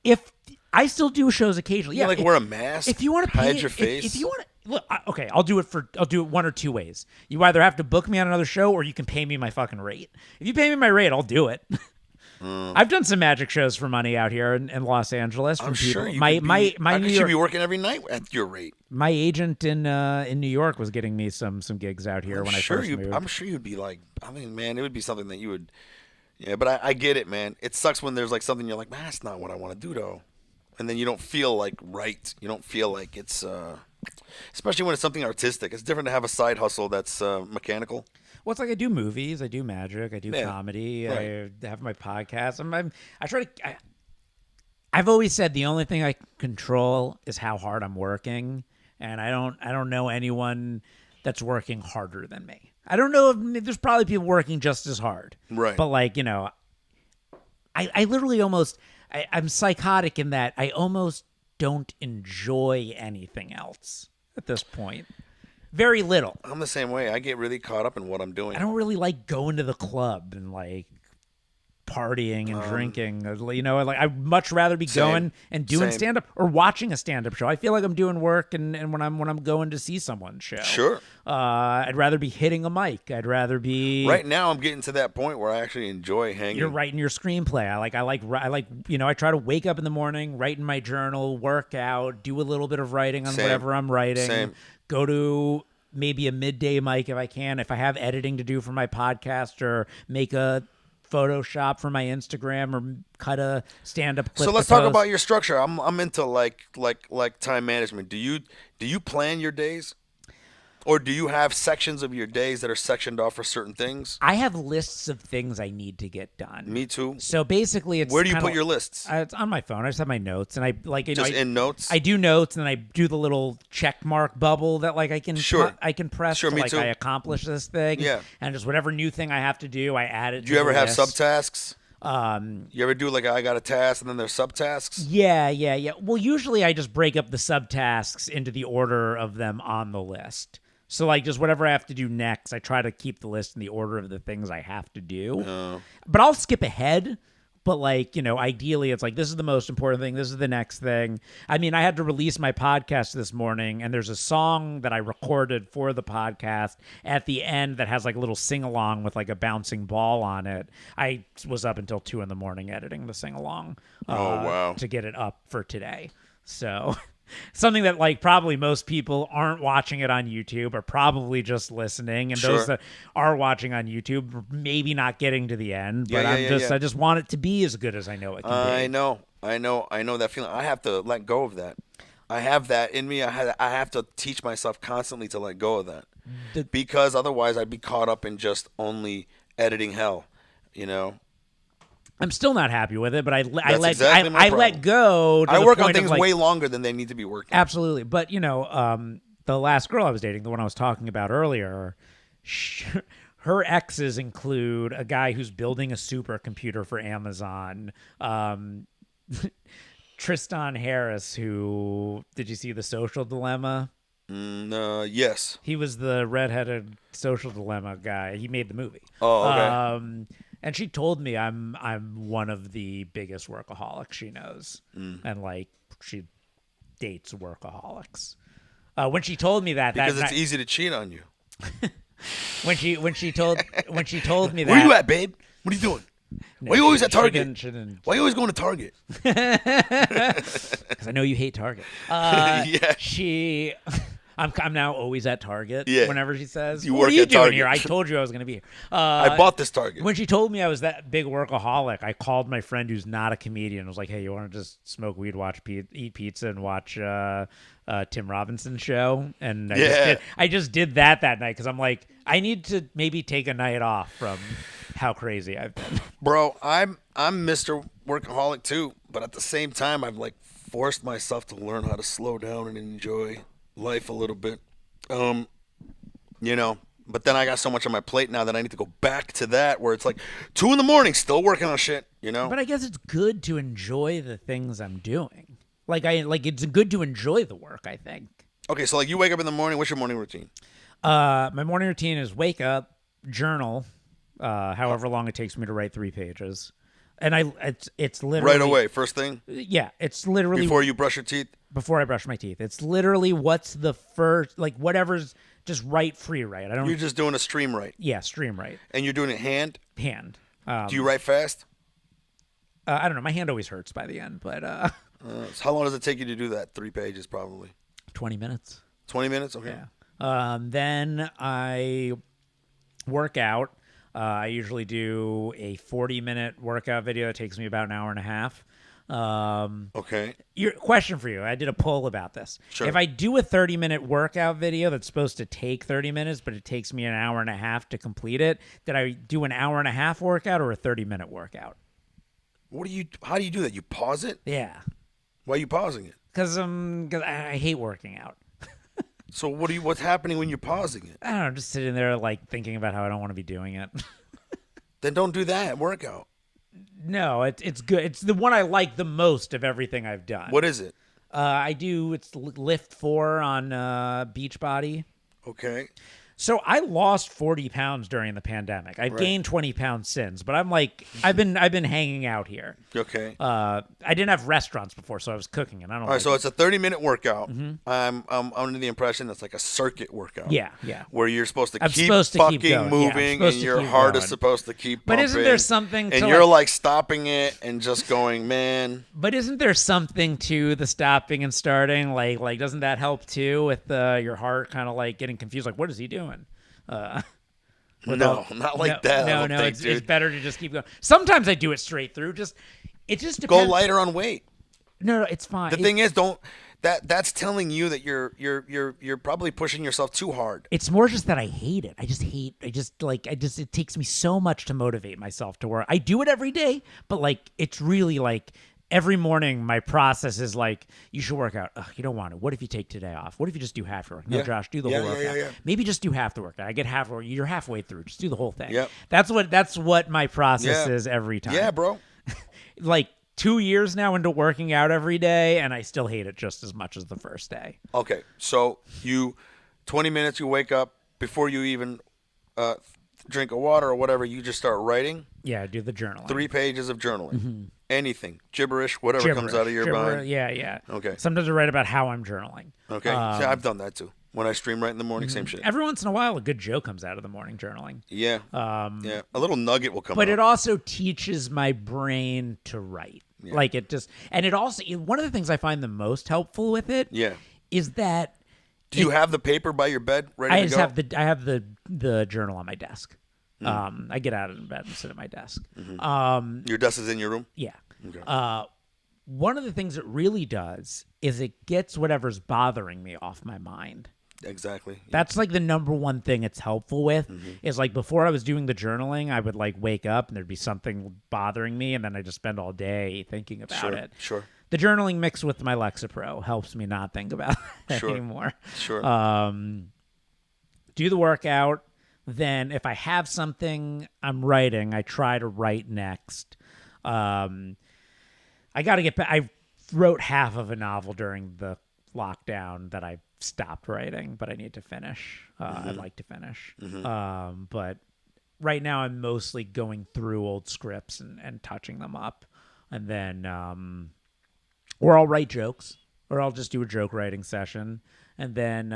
If I still do shows occasionally, yeah. Like wear a mask. If you want to hide your face. if you want to look, okay, I'll do it one or two ways. You either have to book me on another show, or you can pay me my fucking rate. If you pay me my rate, I'll do it. I've done some magic shows for money out here in Los Angeles. From I'm people. sure you my could my be, my I New should York, be working every night at your rate. my agent in New York was getting me some gigs out here when I first moved. I'm sure you'd be like, I mean, man, it would be something that you would. Yeah, but I get it, man. It sucks when there's like something you're like, man, that's not what I want to do though, and then you don't feel like right. You don't feel like it's, especially when it's something artistic. It's different to have a side hustle that's mechanical. Well, it's like I do movies, I do magic, I do Yeah, comedy, right. I have my podcast. I try to. I've always said the only thing I control is how hard I'm working, and I don't know anyone that's working harder than me. I don't know if there's probably people working just as hard, Right. But like, you know, I literally almost I'm psychotic in that I almost don't enjoy anything else at this point. Very little. I'm the same way. I get really caught up in what I'm doing. I don't really like going to the club and like partying and drinking. You know, like I'd much rather be Same. going and doing Same. stand up or watching a stand up show. I feel like I'm doing work and when I'm going to see someone's show. Sure. I'd rather be hitting a mic. I'd rather be Right now, I'm getting to that point where I actually enjoy hanging. You're writing your screenplay. I like you know, I try to wake up in the morning, write in my journal, work out, do a little bit of writing on Same. whatever I'm writing. Same. Go to maybe a midday mic if I can. If I have editing to do for my podcast or make a Photoshop for my Instagram or cut a stand-up clip. So let's to talk post. about your structure. I'm into like time management. Do you plan your days, or do you have sections of your days that are sectioned off for certain things? I have lists of things I need to get done. Me too. So basically, it's Where do you kinda- put your lists? It's on my phone. I just have my notes, and I like you know, Just in notes. I do notes, and then I do the little check mark bubble that like I can Sure. I can press Sure, to, me like too. I accomplished this thing. Yeah. And just whatever new thing I have to do, I add it. Do you ever have list. subtasks? You ever do like I got a task and then there's subtasks? Yeah. Well, usually I just break up the subtasks into the order of them on the list. So like just whatever I have to do next, I try to keep the list in the order of the things I have to do. But I'll skip ahead. But like, you know, ideally it's like, this is the most important thing. This is the next thing. I mean, I had to release my podcast this morning, and there's a song that I recorded for the podcast at the end that has like a little sing along with like a bouncing ball on it. I was up until 2 a.m. editing the sing along. Oh, wow. To get it up for today. So something that like probably most people aren't watching it on YouTube, are probably just listening, and Sure. those that are watching on YouTube are maybe not getting to the end. But Yeah. I just want it to be as good as I know it can I be. know that feeling. I have to let go of that. I have that in me. I have to teach myself constantly to let go of that, because otherwise I'd be caught up in just only editing hell, you know. I'm still not happy with it, but I That's let exactly my I problem. let go. To I the work on point of, things like, way longer than they need to be working. absolutely. But the last girl I was dating, the one I was talking about earlier, her exes include a guy who's building a supercomputer for Amazon. Tristan Harris, who, did you see The Social Dilemma? Yes. He was the redheaded Social Dilemma guy. He made the movie. Oh, okay. And she told me I'm one of the biggest workaholics she knows, and like she dates workaholics. When she told me that, Because that it's easy to cheat on you. when she told me that, Where you at, babe? What are you doing? Why you always at Target? She didn't, Why you always going to Target? because I know you hate Target. Yeah. I'm now always at Target. Yeah. Whenever she says, You "What work are you at doing Target." here?" I told you I was going to be here. I bought this Target. When she told me I was that big workaholic, I called my friend who's not a comedian. I was like, "Hey, you want to just smoke weed, eat pizza, and watch Tim Robinson's show?" And I just did that night because I'm like, I need to maybe take a night off from how crazy I've been. Bro, I'm Mr. Workaholic too, but at the same time, I've like forced myself to learn how to slow down and enjoy life a little bit. You know, but then I got so much on my plate now that I need to go back to that where it's like 2 a.m, still working on shit, you know? But I guess it's good to enjoy the things I'm doing. It's good to enjoy the work, I think. Okay, so like you wake up in the morning, what's your morning routine? My morning routine is wake up, journal, however long it takes me to write 3 pages. And it's literally Right away, first thing? Yeah, it's literally Before you brush your teeth? before I brush my teeth. It's literally what's the first, like whatever's just write, free write. I don't. You're just doing a stream write. Yeah, stream write. And you're doing it hand? Hand. Do you write fast? I don't know. My hand always hurts by the end, but So how long does it take you to do that? 3 pages probably. 20 minutes. 20 minutes? Okay. Yeah. Then I work out. I usually do a 40-minute workout video. It takes me about an hour and a half. Okay. Question for you. I did a poll about this. Sure. If I do a 30-minute workout video that's supposed to take 30 minutes, but it takes me an hour and a half to complete it, did I do an hour and a half workout or a 30-minute workout? How do you do that? You pause it? Yeah. Why are you pausing it? Because I hate working out. So what's happening when you're pausing it? I don't know, just sitting there like thinking about how I don't want to be doing it. Then don't do that workout. No, it's good. It's the one I like the most of everything I've done. What is it? It's Lift 4 on Beachbody. Okay. So I lost 40 pounds during the pandemic. I've gained 20 pounds since, but I'm like, I've been hanging out here. Okay. I didn't have restaurants before, so I was cooking, and I don't. All right, like so it. it's a 30-minute workout. I'm under the impression it's like a circuit workout. Yeah. Where you're supposed to I'm keep supposed to fucking keep going. Yeah, I'm moving, supposed and to your keep heart going. is supposed to keep But pumping. isn't there something to and you're like stopping it and just going, man. But isn't there something to the stopping and starting? Like doesn't that help too with your heart kind of like getting confused? Like, what is he doing? No, not like that. I don't think, It's better to just keep going. Sometimes I do it straight through. It just go depends. lighter on weight. No, it's fine. The thing is, that's telling you that you're probably pushing yourself too hard. It's more just that I hate it. It takes me so much to motivate myself to work. I do it every day, but like, it's really like every morning my process is like, you should work out. Ugh, you don't want to. What if you take today off? What if you just do half your work? No, Yeah. Josh, do the whole workout. Yeah. Maybe just do half the workout. I get half. You're halfway through. Just do the whole thing. Yep. That's what my process Yeah. is every time. Yeah, bro. Like 2 years now into working out every day, and I still hate it just as much as the first day. Okay, so 20 minutes, you wake up before you even drink a water or whatever. You just start writing. Yeah, do the journaling. 3 pages of journaling. Anything, gibberish, whatever comes out of your mind. Yeah. Okay. Sometimes I write about how I'm journaling. Okay, see, I've done that too. When I stream right in the morning, same shit. Every once in a while, a good joke comes out of the morning journaling. Yeah. Yeah. A little nugget will come But out. it also teaches my brain to write. Yeah. Like it just, and it also, one of the things I find the most helpful with it Yeah. is that Do you have the paper by your bed ready I to just go? have the journal on my desk. I get out of bed and sit at my desk. Your desk is in your room? Yeah. Okay. One of the things it really does is it gets whatever's bothering me off my mind. Exactly. That's like the number one thing it's helpful with is like before I was doing the journaling, I would like wake up and there'd be something bothering me and then I just spend all day thinking about it. Sure. The journaling mixed with my Lexapro helps me not think about it Sure. anymore. Sure. Do the workout. Then if I have something I'm writing, I try to write next. I got to get back. I wrote half of a novel during the lockdown that I stopped writing, but I need to finish. I'd like to finish. But right now I'm mostly going through old scripts and touching them up. And then, or I'll write jokes, or I'll just do a joke writing session. And then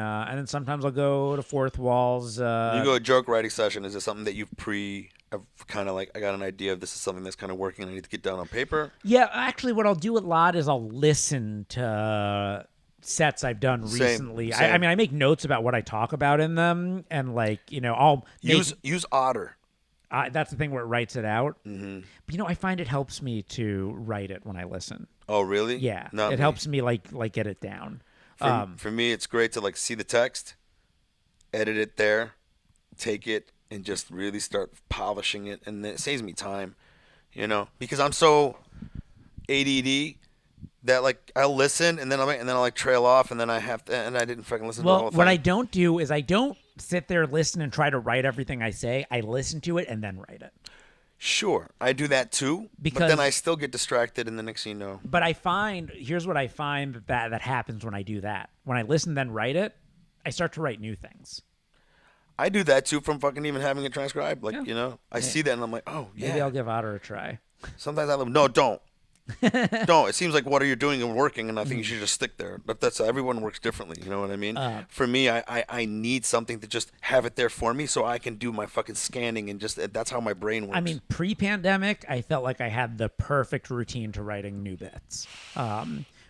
sometimes I'll go to Fourth Walls. You go a joke writing session. Is it something that you've kind of like, I got an idea of this is something that's kind of working. I need to get down on paper? Yeah, actually, what I'll do a lot is I'll listen to sets I've done recently. Same. I mean, I make notes about what I talk about in them, and like I'll Use Otter. that's the thing where it writes it out. But I find it helps me to write it when I listen. Oh, really? Yeah, Not it me. helps me like get it down. For me, it's great to like see the text, edit it there, take it, and just really start polishing it, and it saves me time, because I'm so ADD that like I'll listen and then I'll like trail off, and then I have to, and I didn't fucking listen to the Well, whole thing. what I don't do is I don't sit there, listen, and try to write everything I say. I listen to it and then write it. Sure, I do that too, but Because- then I still get distracted, and the next thing you know, But here's what I find that happens when I do that. When I listen, then write it, I start to write new things. I do that too from fucking even having it transcribed. Like, Yeah. I see that and I'm like, oh yeah. Maybe I'll give Otter a try. Sometimes I live. No, don't. Don't. It seems like what are you doing and working, and I think you should just stick there. But that's everyone works differently. You know what I mean? For me, I need something to just have it there for me so I can do my fucking scanning and just that's how my brain works. I mean, pre-pandemic, I felt like I had the perfect routine to writing new bits,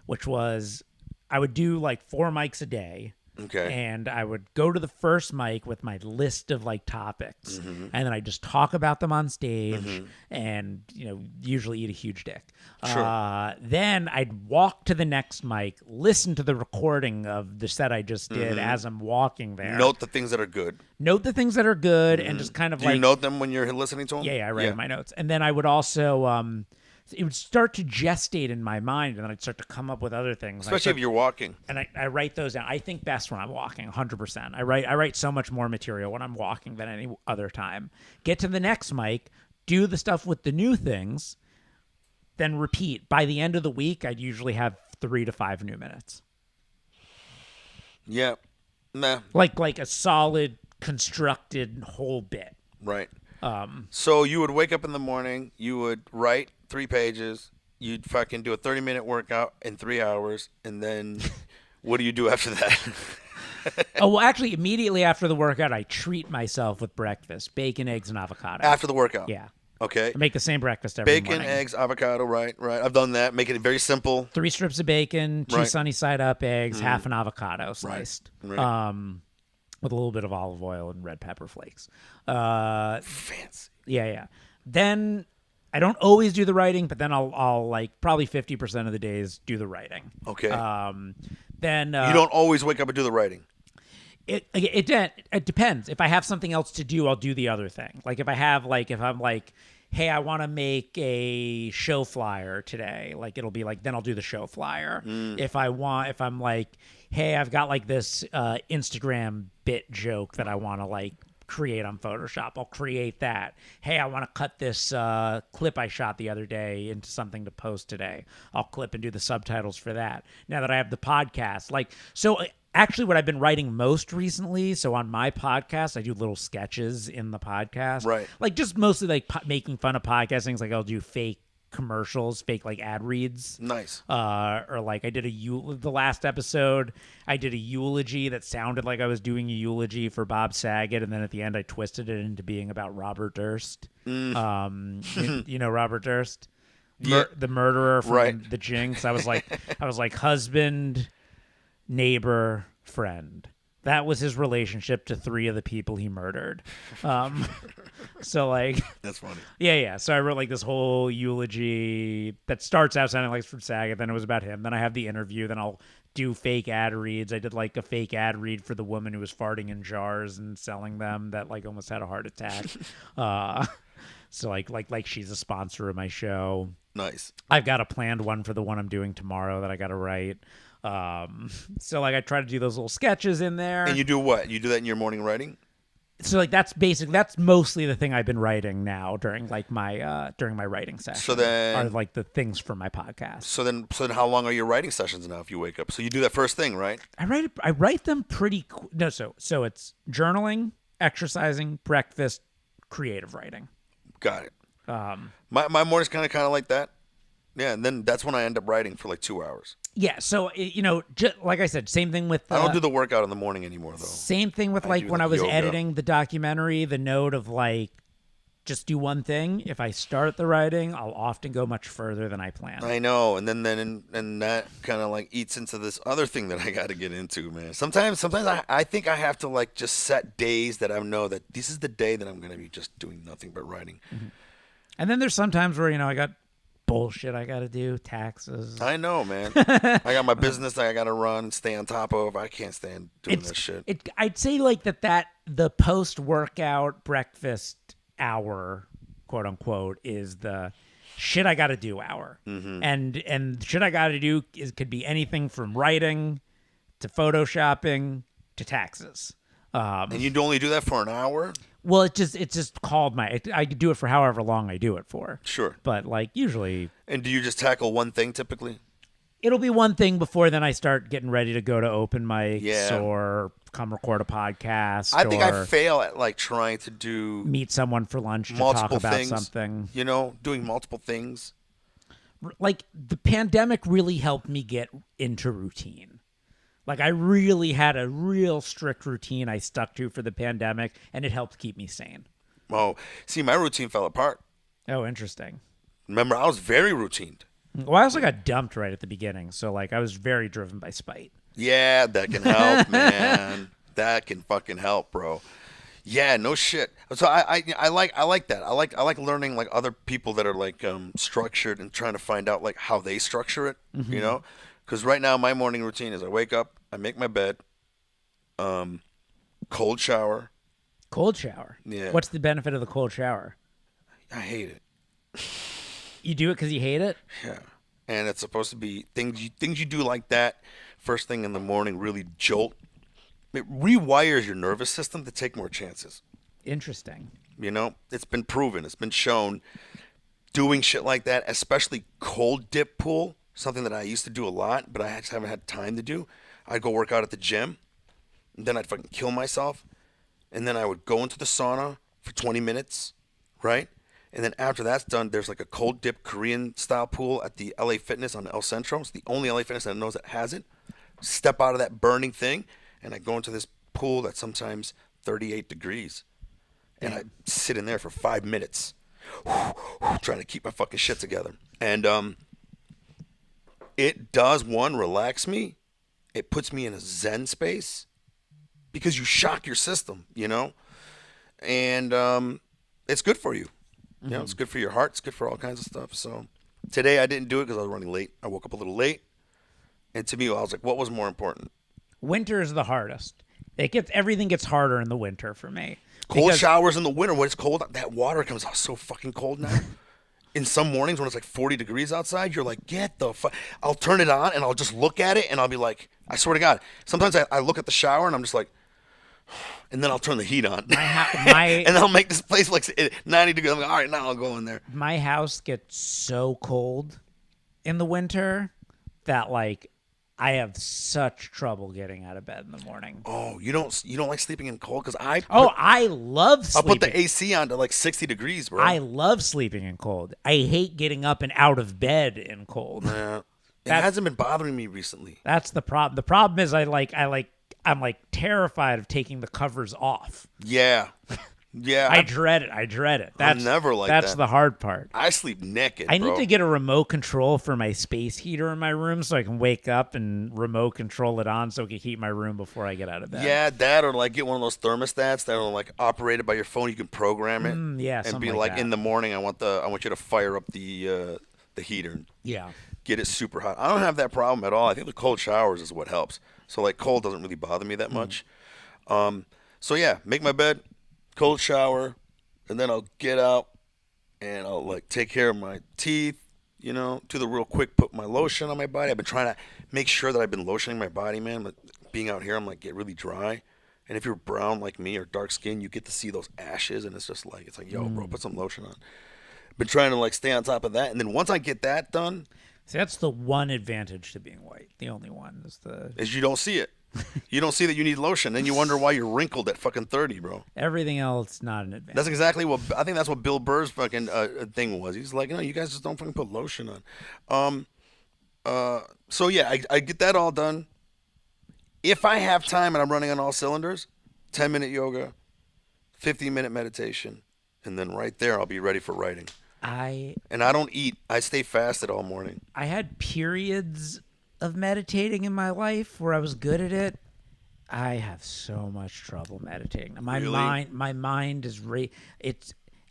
which was I would do like 4 mics a day. Okay. And I would go to the first mic with my list of like topics, and then I just talk about them on stage, and usually eat a huge dick. Sure. Then I'd walk to the next mic, listen to the recording of the set I just did as I'm walking there. Note the things that are good. Note the things that are good, and just kind of Do like you note them when you're listening to them? yeah, I write in my notes, and then I would also it would start to gestate in my mind, and then I'd start to come up with other things. Especially if you're walking. And I write those down. I think best when I'm walking, 100%. I write so much more material when I'm walking than any other time. Get to the next mic, do the stuff with the new things, then repeat. By the end of the week, I'd usually have 3 to 5 new minutes. Yeah. Nah. Like a solid, constructed whole bit. Right. So you would wake up in the morning, you would write 3 pages, you'd fucking do a 30-minute workout in 3 hours, and then what do you do after that? Oh, well, actually, immediately after the workout, I treat myself with breakfast, bacon, eggs, and avocado. After the workout? Yeah. Okay. I make the same breakfast every Bacon, morning. eggs, avocado, right. I've done that. Making it very simple. 3 strips of bacon, 2 Right. sunny side up eggs, half an avocado sliced. Right. With a little bit of olive oil and red pepper flakes. Fancy. Yeah. Then I don't always do the writing, but then I'll like probably 50% of the days do the writing. Okay. Then You don't always wake up and do the writing. It depends. If I have something else to do, I'll do the other thing. Like if I'm like, hey, I want to make a show flyer today. Like it'll be like, then I'll do the show flyer. If I'm like, hey, I've got like this Instagram bit joke that I want to like create on Photoshop, I'll create that. Hey, I want to cut this clip I shot the other day into something to post today. I'll clip and do the subtitles for that. Now that I have the podcast, actually, what I've been writing most recently, so on my podcast, I do little sketches in the podcast. Right. Like just mostly like making fun of podcast things. Like I'll do fake commercials, fake like ad reads. Nice. Or like I did the last episode, I did a eulogy that sounded like I was doing a eulogy for Bob Saget, and then at the end I twisted it into being about Robert Durst. You know Robert Durst? the murderer from Right. the Jinx. I was like husband, neighbor, friend. That was his relationship to 3 of the people he murdered. So like, That's funny. yeah. So I wrote like this whole eulogy that starts out sounding like it's from Saget. Then it was about him. Then I have the interview. Then I'll do fake ad reads. I did like a fake ad read for the woman who was farting in jars and selling them that like almost had a heart attack. So like she's a sponsor of my show. Nice. I've got a planned one for the one I'm doing tomorrow that I got to write. So like I try to do those little sketches in there. And you do what? You do that in your morning writing? So like that's mostly the thing I've been writing now during like my writing session. So then- are like the things for my podcast. So then how long are your writing sessions now if you wake up? So you do that first thing, right? I write them pretty no, so it's journaling, exercising, breakfast, creative writing. Got it. My morning's kind of like that. Yeah, and then that's when I end up writing for like 2 hours. Yeah, so like I said, same thing with I don't do the workout in the morning anymore, though. same thing with I like do, when like, I was yoga. editing the documentary, the note of like just do one thing. If I start the writing, I'll often go much further than I planned. I know, and then that kind of like eats into this other thing that I got to get into, man. Sometimes I think I have to like just set days that I know that this is the day that I'm gonna be just doing nothing but writing. Mm-hmm. And then there's sometimes where I got bullshit I got to do, taxes. I know, man. I got my business that I got to run and stay on top of. I can't stand doing this shit. I'd say like that the post-workout breakfast hour, quote unquote, is the shit I got to do hour. Mm-hmm. And shit I got to do could be anything from writing to photoshopping to taxes. And you'd only do that for an hour? Well, it's just called I do it for however long I do it for. Sure. But like usually And do you just tackle one thing typically? it'll be one thing before then I start getting ready to go to open mics Yeah. or come record a podcast. I think or I fail at like trying to do meet someone for lunch to multiple talk about things. something. You know, doing multiple things. Like the pandemic really helped me get into routine. Like I really had a real strict routine I stuck to for the pandemic, and it helped keep me sane. Oh, see, my routine fell apart. Oh, interesting. Remember, I was very routined. Well, I also got dumped right at the beginning, so like I was very driven by spite. Yeah, that can help, man. That can fucking help, bro. Yeah, no shit. So I like that. I like learning like other people that are like structured and trying to find out like how they structure it. Mm-hmm. You know, because right now my morning routine is I wake up, I make my bed, cold shower. Cold shower. Yeah. What's the benefit of the cold shower? I hate it. You do it because you hate it? Yeah, and it's supposed to be things you do like that first thing in the morning really jolt. It rewires your nervous system to take more chances. Interesting. You know, it's been proven. It's been shown. Doing shit like that, especially cold dip pool, something that I used to do a lot, but I just haven't had time to do. I'd go work out at the gym, and then I'd fucking kill myself, and then I would go into the sauna for 20 minutes, right? And then after that's done, there's like a cold dip Korean style pool at the LA Fitness on El Centro. It's the only LA Fitness that knows that has it. Step out of that burning thing, and I go into this pool that's sometimes 38 degrees. And I sit in there for 5 minutes, trying to keep my fucking shit together. And it does, one, relax me. It puts me in a zen space because you shock your system, you know? And it's good for you. You know, it's good for your heart. It's good for all kinds of stuff. So today I didn't do it because I was running late. I woke up a little late. And to me, I was like, what was more important? Winter is the hardest. Everything gets harder in the winter for me. Cold Because- showers in the winter when it's cold. That water comes out so fucking cold now. In some mornings when it's like 40 degrees outside, you're like, get the fuck. I'll turn it on and I'll just look at it and I'll be like, I swear to God. Sometimes I look at the shower and I'm just like, and then I'll turn the heat on. And I'll make this place like 90 degrees. I'm like, all right, now I'll go in there. My house gets so cold in the winter that like I have such trouble getting out of bed in the morning. Oh, you don't like sleeping in cold? Because I love sleeping. I'll put the AC on to like 60 degrees, bro. I love sleeping in cold. I hate getting up and out of bed in cold. Yeah. It hasn't been bothering me recently. That's the problem. The problem is I'm like terrified of taking the covers off. Yeah. Yeah, I dread it. I dread it. That's never like that's that. the hard part. I sleep naked. I bro. need to get a remote control for my space heater in my room so I can wake up and remote control it on so it can heat my room before I get out of bed. Yeah, that or like get one of those thermostats that are like operated by your phone. You can program it. Yeah, and something be like like that. in the morning. I want you to fire up the heater and Yeah. get it super hot. I don't have that problem at all. I think the cold showers is what helps. So like cold doesn't really bother me that much. So yeah, make my bed, cold shower, and then I'll get out and I'll like take care of my teeth, do the real quick, put my lotion on my body. I've been trying to make sure that I've been lotioning my body, man. But being out here, I'm like get really dry. And if you're brown like me or dark skin, you get to see those ashes and it's like, yo, bro, put some lotion on. Been trying to like stay on top of that. And then once I get that done, See, that's the one advantage to being white. The only one is you don't see it. You don't see that you need lotion. Then you wonder why you're wrinkled at fucking 30, bro. everything else not an advantage. That's exactly what I think. That's what Bill Burr's fucking thing was. He's like, no, you guys just don't fucking put lotion on. So yeah, I get that all done. If I have time and I'm running on all cylinders, 10-minute yoga, 15-minute meditation, and then right there I'll be ready for writing. And I don't eat. I stay fasted all morning. I had periods of meditating in my life where I was good at it. I have so much trouble meditating. My Really? mind is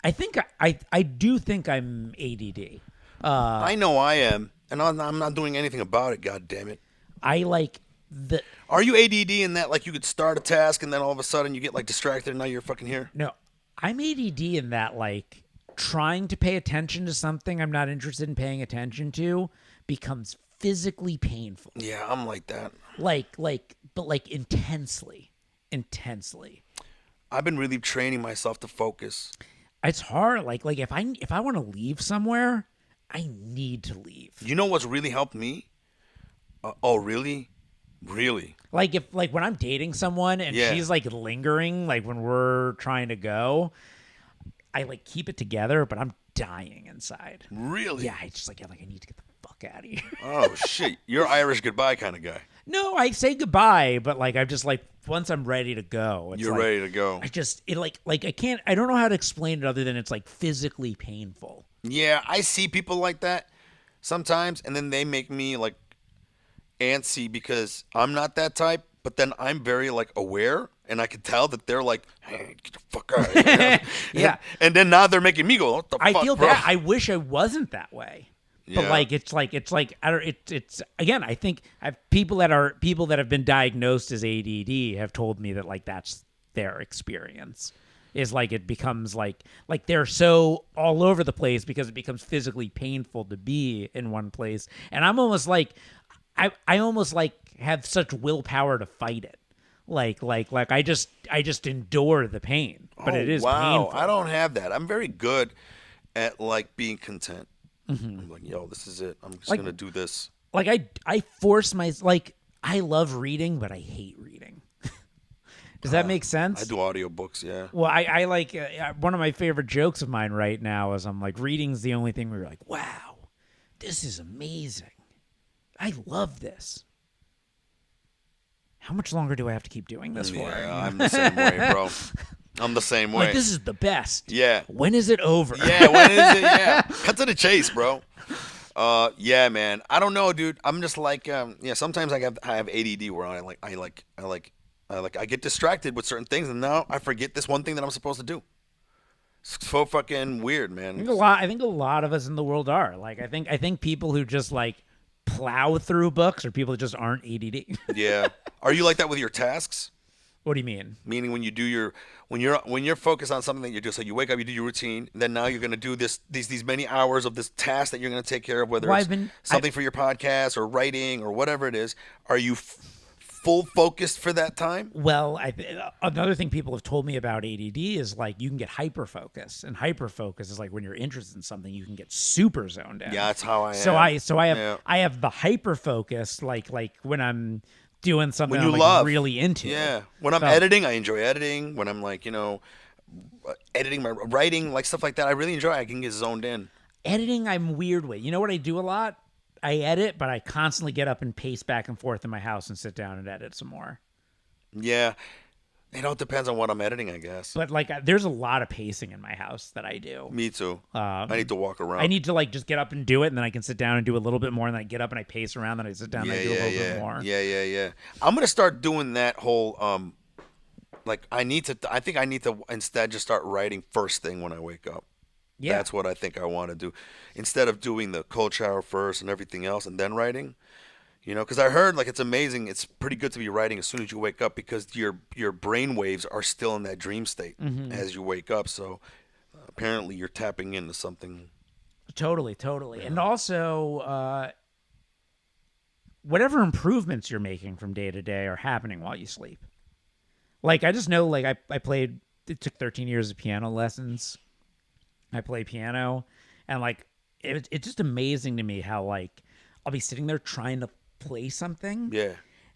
I do think I'm ADD. I know I am, and I'm not doing anything about it. God damn it. I like the Are you ADD in that like you could start a task and then all of a sudden you get like distracted and now you're fucking here? no. I'm ADD in that like trying to pay attention to something I'm not interested in paying attention to becomes physically painful. Yeah, I'm like that. But intensely. I've been really training myself to focus. It's hard. Like if I want to leave somewhere, I need to leave. You know what's really helped me? Oh, really? Really? Like when I'm dating someone and Yeah. she's like lingering, like when we're trying to go, I like keep it together, but I'm dying inside. Really? Yeah, I just like I need to get the fuck out of here. Oh, shit. You're Irish goodbye kind of guy. No, I say goodbye, but like I'm just like once I'm ready to go, it's You're like, ready to go. I don't know how to explain it other than it's like physically painful. Yeah, I see people like that sometimes, and then they make me like antsy because I'm not that type, but then I'm very like aware, and I can tell that they're like, hey, get the fuck out of here. Yeah. And then now they're making me go, what the I fuck, feel bro? bad. I wish I wasn't that way. But Yeah. like it's I don't it's again I think people that have been diagnosed as ADD have told me that like that's their experience is like it becomes like they're so all over the place because it becomes physically painful to be in one place, and I'm almost like I almost like have such willpower to fight it. Like I just endure the pain, but it is painful. I don't have that. I'm very good at like being content. I'm like, yo, this is it. I'm just Like- gonna do this. Like I force my I love reading, but I hate reading. Does that make sense? I do audiobooks, yeah. Well, I like one of my favorite jokes of mine right now is I'm like, reading's the only thing where you're like, wow, this is amazing. I love this. How much longer do I have to keep doing this for? Yeah, I'm the same way, bro. I'm the same way. Like, this is the best. Yeah. When is it over? Yeah, when is it? Yeah. Cut to the chase, bro. Yeah, man. I don't know, dude. I'm just like, sometimes I have ADD where I get distracted with certain things, and now I forget this one thing that I'm supposed to do. It's so fucking weird, man. I think a lot of us in the world are. Like, I think people who just like plow through books are people that just aren't ADD. Yeah. Are you like that with your tasks? What do you mean? Meaning when you do when you're focused on something that you do, so you wake up, you do your routine, and then now you're gonna do these many hours of this task that you're gonna take care of, whether Well, it's something for your podcast or writing or whatever it is. Are you full focused for that time? Well, another thing people have told me about ADD is like you can get hyper focus, and hyper focus is like when you're interested in something, you can get super zoned in. Yeah, that's how I am. I have the hyper focus like when I'm doing something When you I'm like love. really into. Yeah. When I'm editing, I enjoy editing. When I'm like, editing my writing, like stuff like that, I really enjoy it. I can get zoned in. Editing, I'm weird with. You know what I do a lot? I edit, but I constantly get up and pace back and forth in my house and sit down and edit some more. Yeah. It all depends on what I'm editing, I guess. But like, there's a lot of pacing in my house that I do. Me too. I need to walk around. I need to like just get up and do it, and then I can sit down and do a little bit more, and then I get up and I pace around, then I sit down and I do a little bit more. Yeah. I'm gonna start doing that whole like I think I need to instead just start writing first thing when I wake up. Yeah. That's what I think I want to do. Instead of doing the cold shower first and everything else and then writing. You know, because I heard like it's amazing. It's pretty good to be writing as soon as you wake up because your brain waves are still in that dream state as you wake up. So apparently you're tapping into something. Totally. Yeah. And also, whatever improvements you're making from day to day are happening while you sleep. Like I just know, like I played. It took 13 years of piano lessons. I play piano, and like it's just amazing to me how like I'll be sitting there trying to play something. Yeah.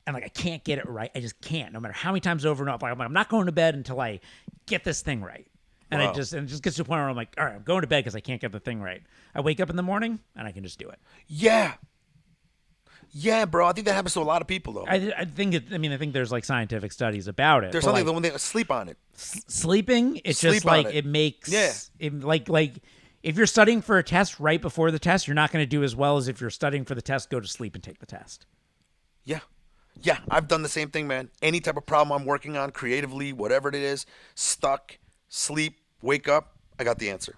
And like I can't get it right. I just can't. No matter how many times over and over. I'm not going to bed until I get this thing right. And Wow. it just gets to a point where I'm like, all right, I'm going to bed because I can't get the thing right. I wake up in the morning and I can just do it. Yeah. Yeah, bro. I think that happens to a lot of people though. I think there's like scientific studies about it. There's but, something like, when they sleep on it. sleeping. It's Sleep just on like it. it makes Yeah. it like if you're studying for a test right before the test, you're not going to do as well as if you're studying for the test. Go to sleep and take the test. Yeah, I've done the same thing, man. Any type of problem I'm working on creatively, whatever it is, stuck, sleep, wake up, I got the answer.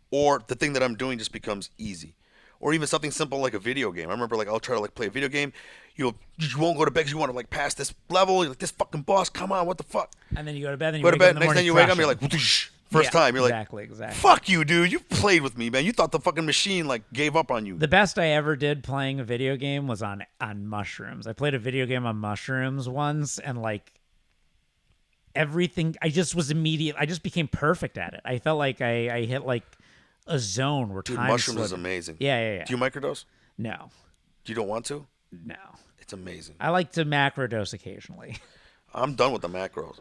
Or the thing that I'm doing just becomes easy. Or even something simple like a video game. I remember like I'll try to like play a video game. You won't go to bed because you want to like pass this level. You're like, this fucking boss, come on, what the fuck? And then you go to bed. And you Go to wake up bed. in the Next morning time you wake up, crushing. you're like, whoosh. First Yeah, time, you're exactly. like, fuck you, dude. You played with me, man. You thought the fucking machine like gave up on you. The best I ever did playing a video game was on mushrooms. I played a video game on mushrooms once, and like everything, I just became perfect at it. I felt like I hit like a zone where Dude, time mushrooms is slid. amazing. Yeah. Do you microdose? No. You don't want to? No. It's amazing. I like to macrodose occasionally. I'm done with the macros.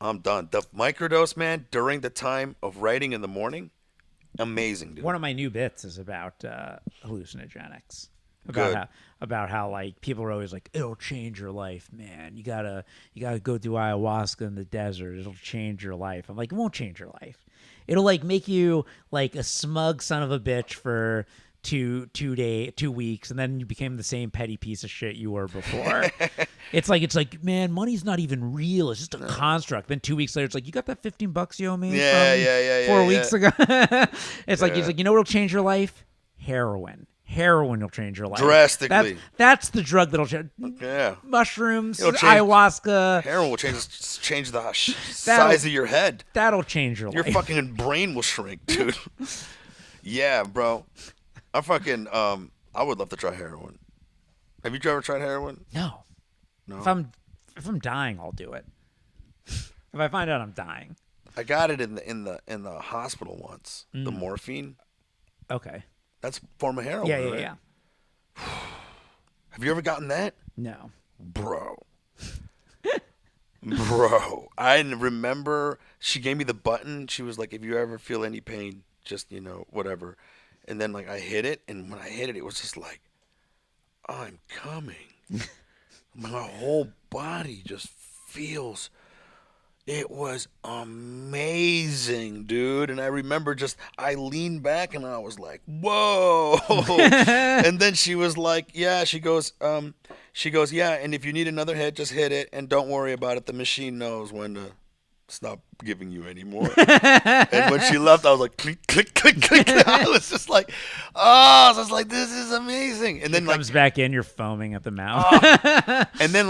I'm done. The microdose, man, during the time of writing in the morning, amazing, dude. One of my new bits is about hallucinogenics. Good. About how like people are always like, it'll change your life, man. You gotta go do ayahuasca in the desert. It'll change your life. I'm like, it won't change your life. It'll like make you like a smug son of a bitch for 2 weeks, and then you became the same petty piece of shit you were before. It's like, man, money's not even real. It's just a construct. Then 2 weeks later, it's like, you got that $15 you owe me from 4 weeks ago? It's like, he's like, you know what'll change your life? Heroin. Heroin will change your life. Drastically. That's the drug that'll change. Yeah. Mushrooms, It'll change- ayahuasca. Heroin will change the size of your head. That'll change your Your life. fucking brain will shrink, dude. Yeah, bro. I fucking I would love to try heroin. Have you ever tried heroin? No. No. If I'm dying, I'll do it. If I find out I'm dying. I got it in the hospital once. The morphine. Okay. That's a form of heroin. Yeah. Right? Have you ever gotten that? No. Bro, I remember she gave me the button. She was like, if you ever feel any pain, just, whatever. And then, like, I hit it, and when I hit it, it was just like, I'm coming. My whole body just feels... It was amazing, dude. And I remember I leaned back, and I was like, whoa. And then she was like, yeah, she goes, yeah, and if you need another hit, just hit it, and don't worry about it. The machine knows when to stop giving you any more. And when she left, I was like, click, click, click, click. I was just like, this is amazing. And then Comes back in, you're foaming at the mouth. and then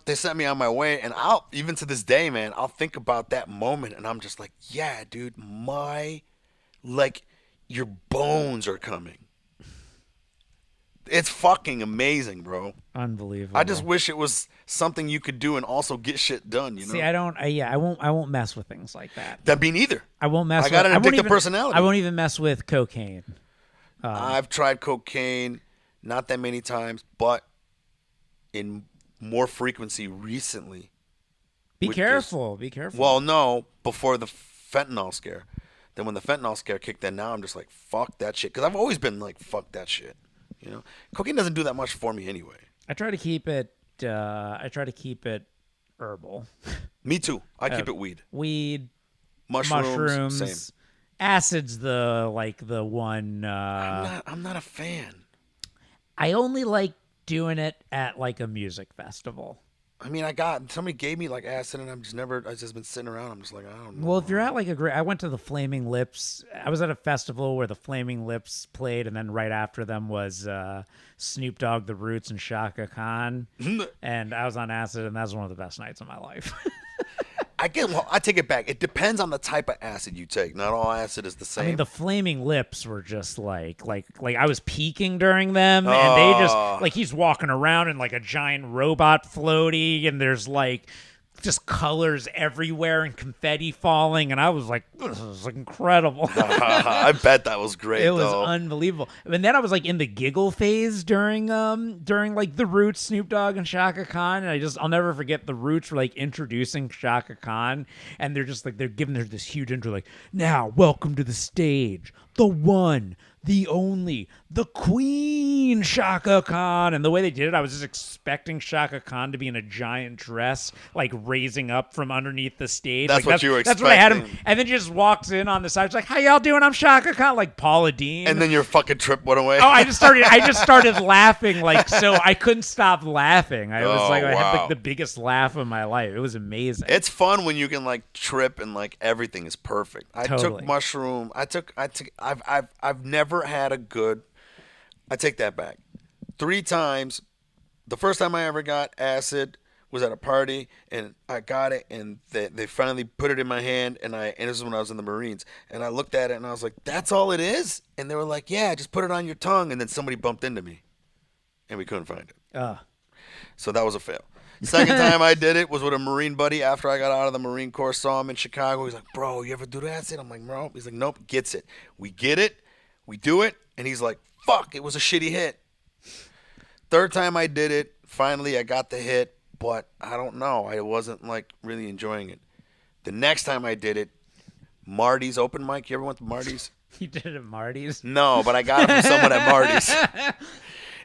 they sent me on my way, and I'll, even to this day, man, I'll think about that moment, and I'm just like, yeah, dude, your bones are coming. It's fucking amazing, bro. Unbelievable. I just wish it was something you could do and also get shit done, See, I won't mess with things like that. That me neither. I won't mess I got an won't addictive even- personality. I won't even mess with cocaine. I've tried cocaine, not that many times, but in more frequency recently. Be with careful. Be careful. Well, no, before the fentanyl scare. Then when the fentanyl scare kicked in, now I'm just like, fuck that shit. Because I've always been like, fuck that shit. Cocaine doesn't do that much for me anyway. I try to keep it herbal. Me too. I keep it weed. Weed, Mushrooms, mushrooms, same. acid's the one. I'm not a fan. I only like doing it at like a music festival. I mean, somebody gave me like acid, and I've just been sitting around. I'm just like, I don't know. Well, if you're at like I went to the Flaming Lips. I was at a festival where the Flaming Lips played, and then right after them was Snoop Dogg, The Roots, and Shaka Khan. And I was on acid, and that was one of the best nights of my life. I take it back. It depends on the type of acid you take. Not all acid is the same. I mean, the Flaming Lips were just like I was peeking during them, and they just like he's walking around in like a giant robot floaty, and there's like just colors everywhere and confetti falling, and I was like, this is incredible. I bet that was great. It was unbelievable. And then I was like in the giggle phase during like the Roots, Snoop Dogg, and Shaka Khan, and I'll never forget the Roots were like introducing Shaka Khan, and they're just like they're giving her this huge intro, like, now welcome to the stage, the one, the only, the Queen, Shaka Khan. And the way they did it, I was just expecting Shaka Khan to be in a giant dress, like raising up from underneath the stage. That's like, what you were That's what I had him. expecting. And then she just walks in on the side. She's like, how y'all doing? I'm Shaka Khan. Like Paula Deen. And then your fucking trip went away. Oh, I just started laughing, like, so I couldn't stop laughing. I was like, I had wow. like the biggest laugh of my life. It was amazing. It's fun when you can like trip and like everything is perfect. I Totally. took mushroom. I've never had a good. I take that back. 3 times. The first time I ever got acid was at a party, and I got it, and they finally put it in my hand, and this is when I was in the Marines, and I looked at it, and I was like, that's all it is? And they were like, yeah, just put it on your tongue, and then somebody bumped into me, and we couldn't find it. So that was a fail. Second time I did it was with a Marine buddy after I got out of the Marine Corps, saw him in Chicago. He's like, bro, you ever do the acid? I'm like, no. He's like, nope, gets it. We get it, we do it, and he's like, fuck, it was a shitty hit. Third time I did it, finally I got the hit, but I don't know. I wasn't like really enjoying it. The next time I did it, Marty's open mic. You ever went to Marty's? You did it at Marty's? No, but I got it from someone at Marty's.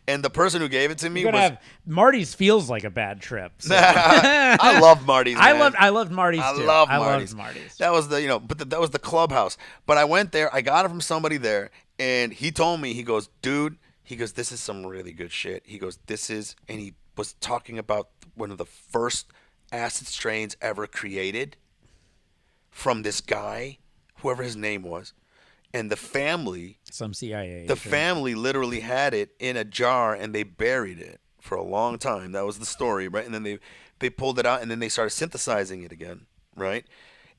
And the person who gave it to me was Marty's feels like a bad trip. So. I love Marty's. Man. I loved Marty's too. I Loved loved Marty's. That was that was the clubhouse. But I went there. I got it from somebody there, and he told me, he goes, dude, he goes, this is some really good shit. He goes, and he was talking about one of the first acid strains ever created from this guy, whoever his name was. And the family, some CIA. The family literally had it in a jar, and they buried it for a long time. That was the story, right? And then they pulled it out, and then they started synthesizing it again, right?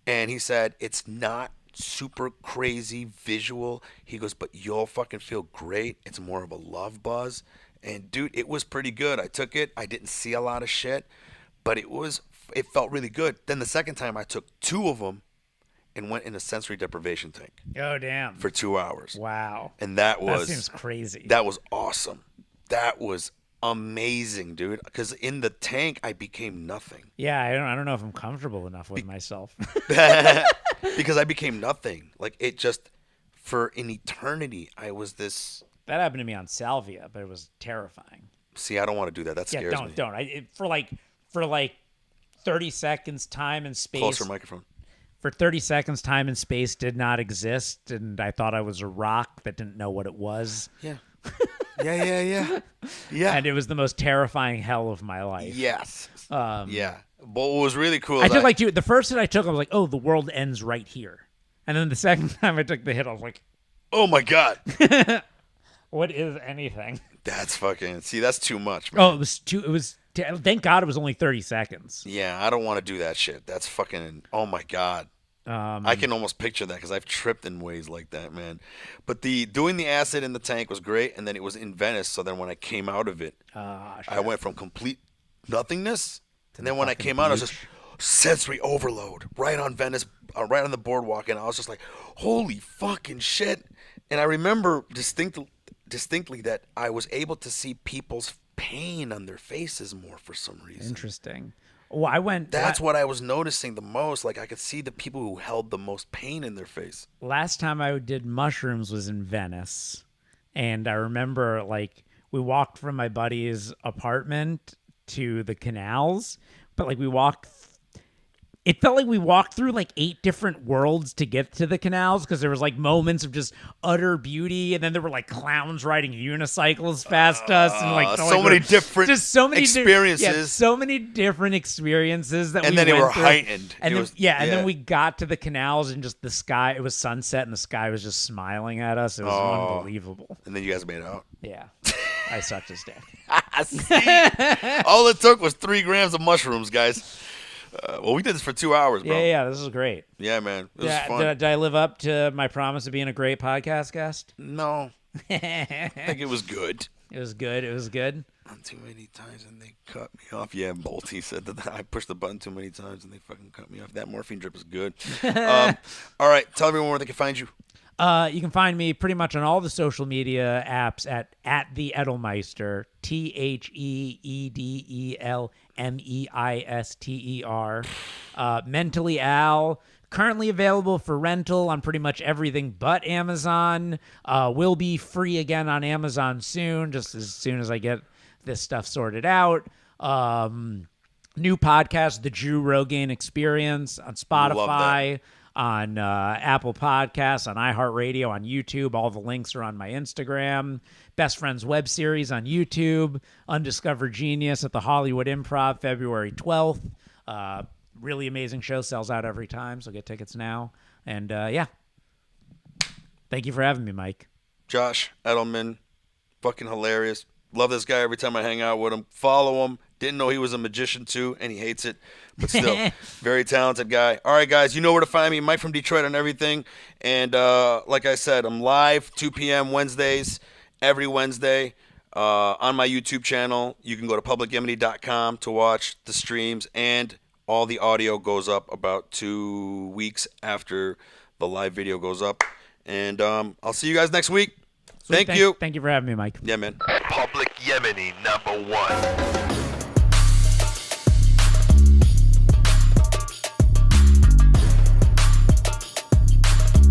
And he said, it's not super crazy visual. He goes, but you'll fucking feel great. It's more of a love buzz. And dude, it was pretty good. I took it. I didn't see a lot of shit, but it felt really good. Then the second time I took 2 of them and went in a sensory deprivation tank. Oh, damn. For 2 hours. Wow. And that seems crazy. That was awesome. That was amazing, dude. Because in the tank, I became nothing. Yeah, I don't know if I'm comfortable enough with myself. Because I became nothing. Like, it just, for an eternity, I was this. That happened to me on Salvia, but it was terrifying. See, I don't want to do that. That scares me. Don't. For like 30 seconds, time and space. Closer microphone. For 30 seconds, time and space did not exist, and I thought I was a rock that didn't know what it was. Yeah. Yeah. And it was the most terrifying hell of my life. Yes. Yeah. But what was really cool I took like 2. The first hit I took, I was like, oh, the world ends right here. And then the second time I took the hit, I was like, oh my God. What is anything? That's fucking, see, that's too much, man. Oh, thank God it was only 30 seconds. Yeah, I don't want to do that shit. That's fucking, oh my God. I can almost picture that because I've tripped in ways like that, man. But doing the acid in the tank was great, and then it was in Venice. So then when I came out of it, I went from complete nothingness, and then when I came out, I was just sensory overload right on Venice, right on the boardwalk, and I was just like, holy fucking shit. And I remember distinctly that I was able to see people's pain on their faces more for some reason. Interesting. Well, That's what I was noticing the most. Like, I could see the people who held the most pain in their face. Last time I did mushrooms was in Venice, and I remember, like, we walked from my buddy's apartment to the canals, but like it felt like we walked through like 8 different worlds to get to the canals because there was like moments of just utter beauty, and then there were like clowns riding unicycles past us, and like so many different experiences. So many different experiences that and we then went they were through. heightened. And It then, was- and then we got to the canals and just the sky. It was sunset, and the sky was just smiling at us. It was unbelievable. And then you guys made out. Yeah, I sucked his dick. All it took was 3 grams of mushrooms, guys. Well, we did this for 2 hours, bro. Yeah, this is great. Yeah, man. It was fun. Did I live up to my promise of being a great podcast guest? No. I think it was good. It was good. It was good. Too many times and they cut me off. Yeah, Bolty said that I pushed the button too many times and they fucking cut me off. That morphine drip is good. All right, tell everyone where they can find you. You can find me pretty much on all the social media apps at the Edelmeister, TheEdelmeister. Mentally Al, currently available for rental on pretty much everything but Amazon. Will be free again on Amazon soon, just as soon as I get this stuff sorted out. New podcast, The Drew Rogaine Experience on Spotify, on Apple Podcasts, on iHeartRadio, on YouTube. All the links are on my Instagram. Best Friends web series on YouTube. Undiscovered Genius at the Hollywood Improv, February 12th. Really amazing show. Sells out every time, so get tickets now. And, yeah. Thank you for having me, Mike. Josh Edelman, fucking hilarious. Love this guy every time I hang out with him. Follow him. Didn't know he was a magician, too, and he hates it. But still, very talented guy. All right, guys, you know where to find me. Mike from Detroit on everything. And like I said, I'm live 2 p.m. Wednesdays, every Wednesday on my YouTube channel. You can go to publicyemeni.com to watch the streams. And all the audio goes up about 2 weeks after the live video goes up. And I'll see you guys next week. Thank you. Thank you for having me, Mike. Yeah, man. Public Yemeni #1.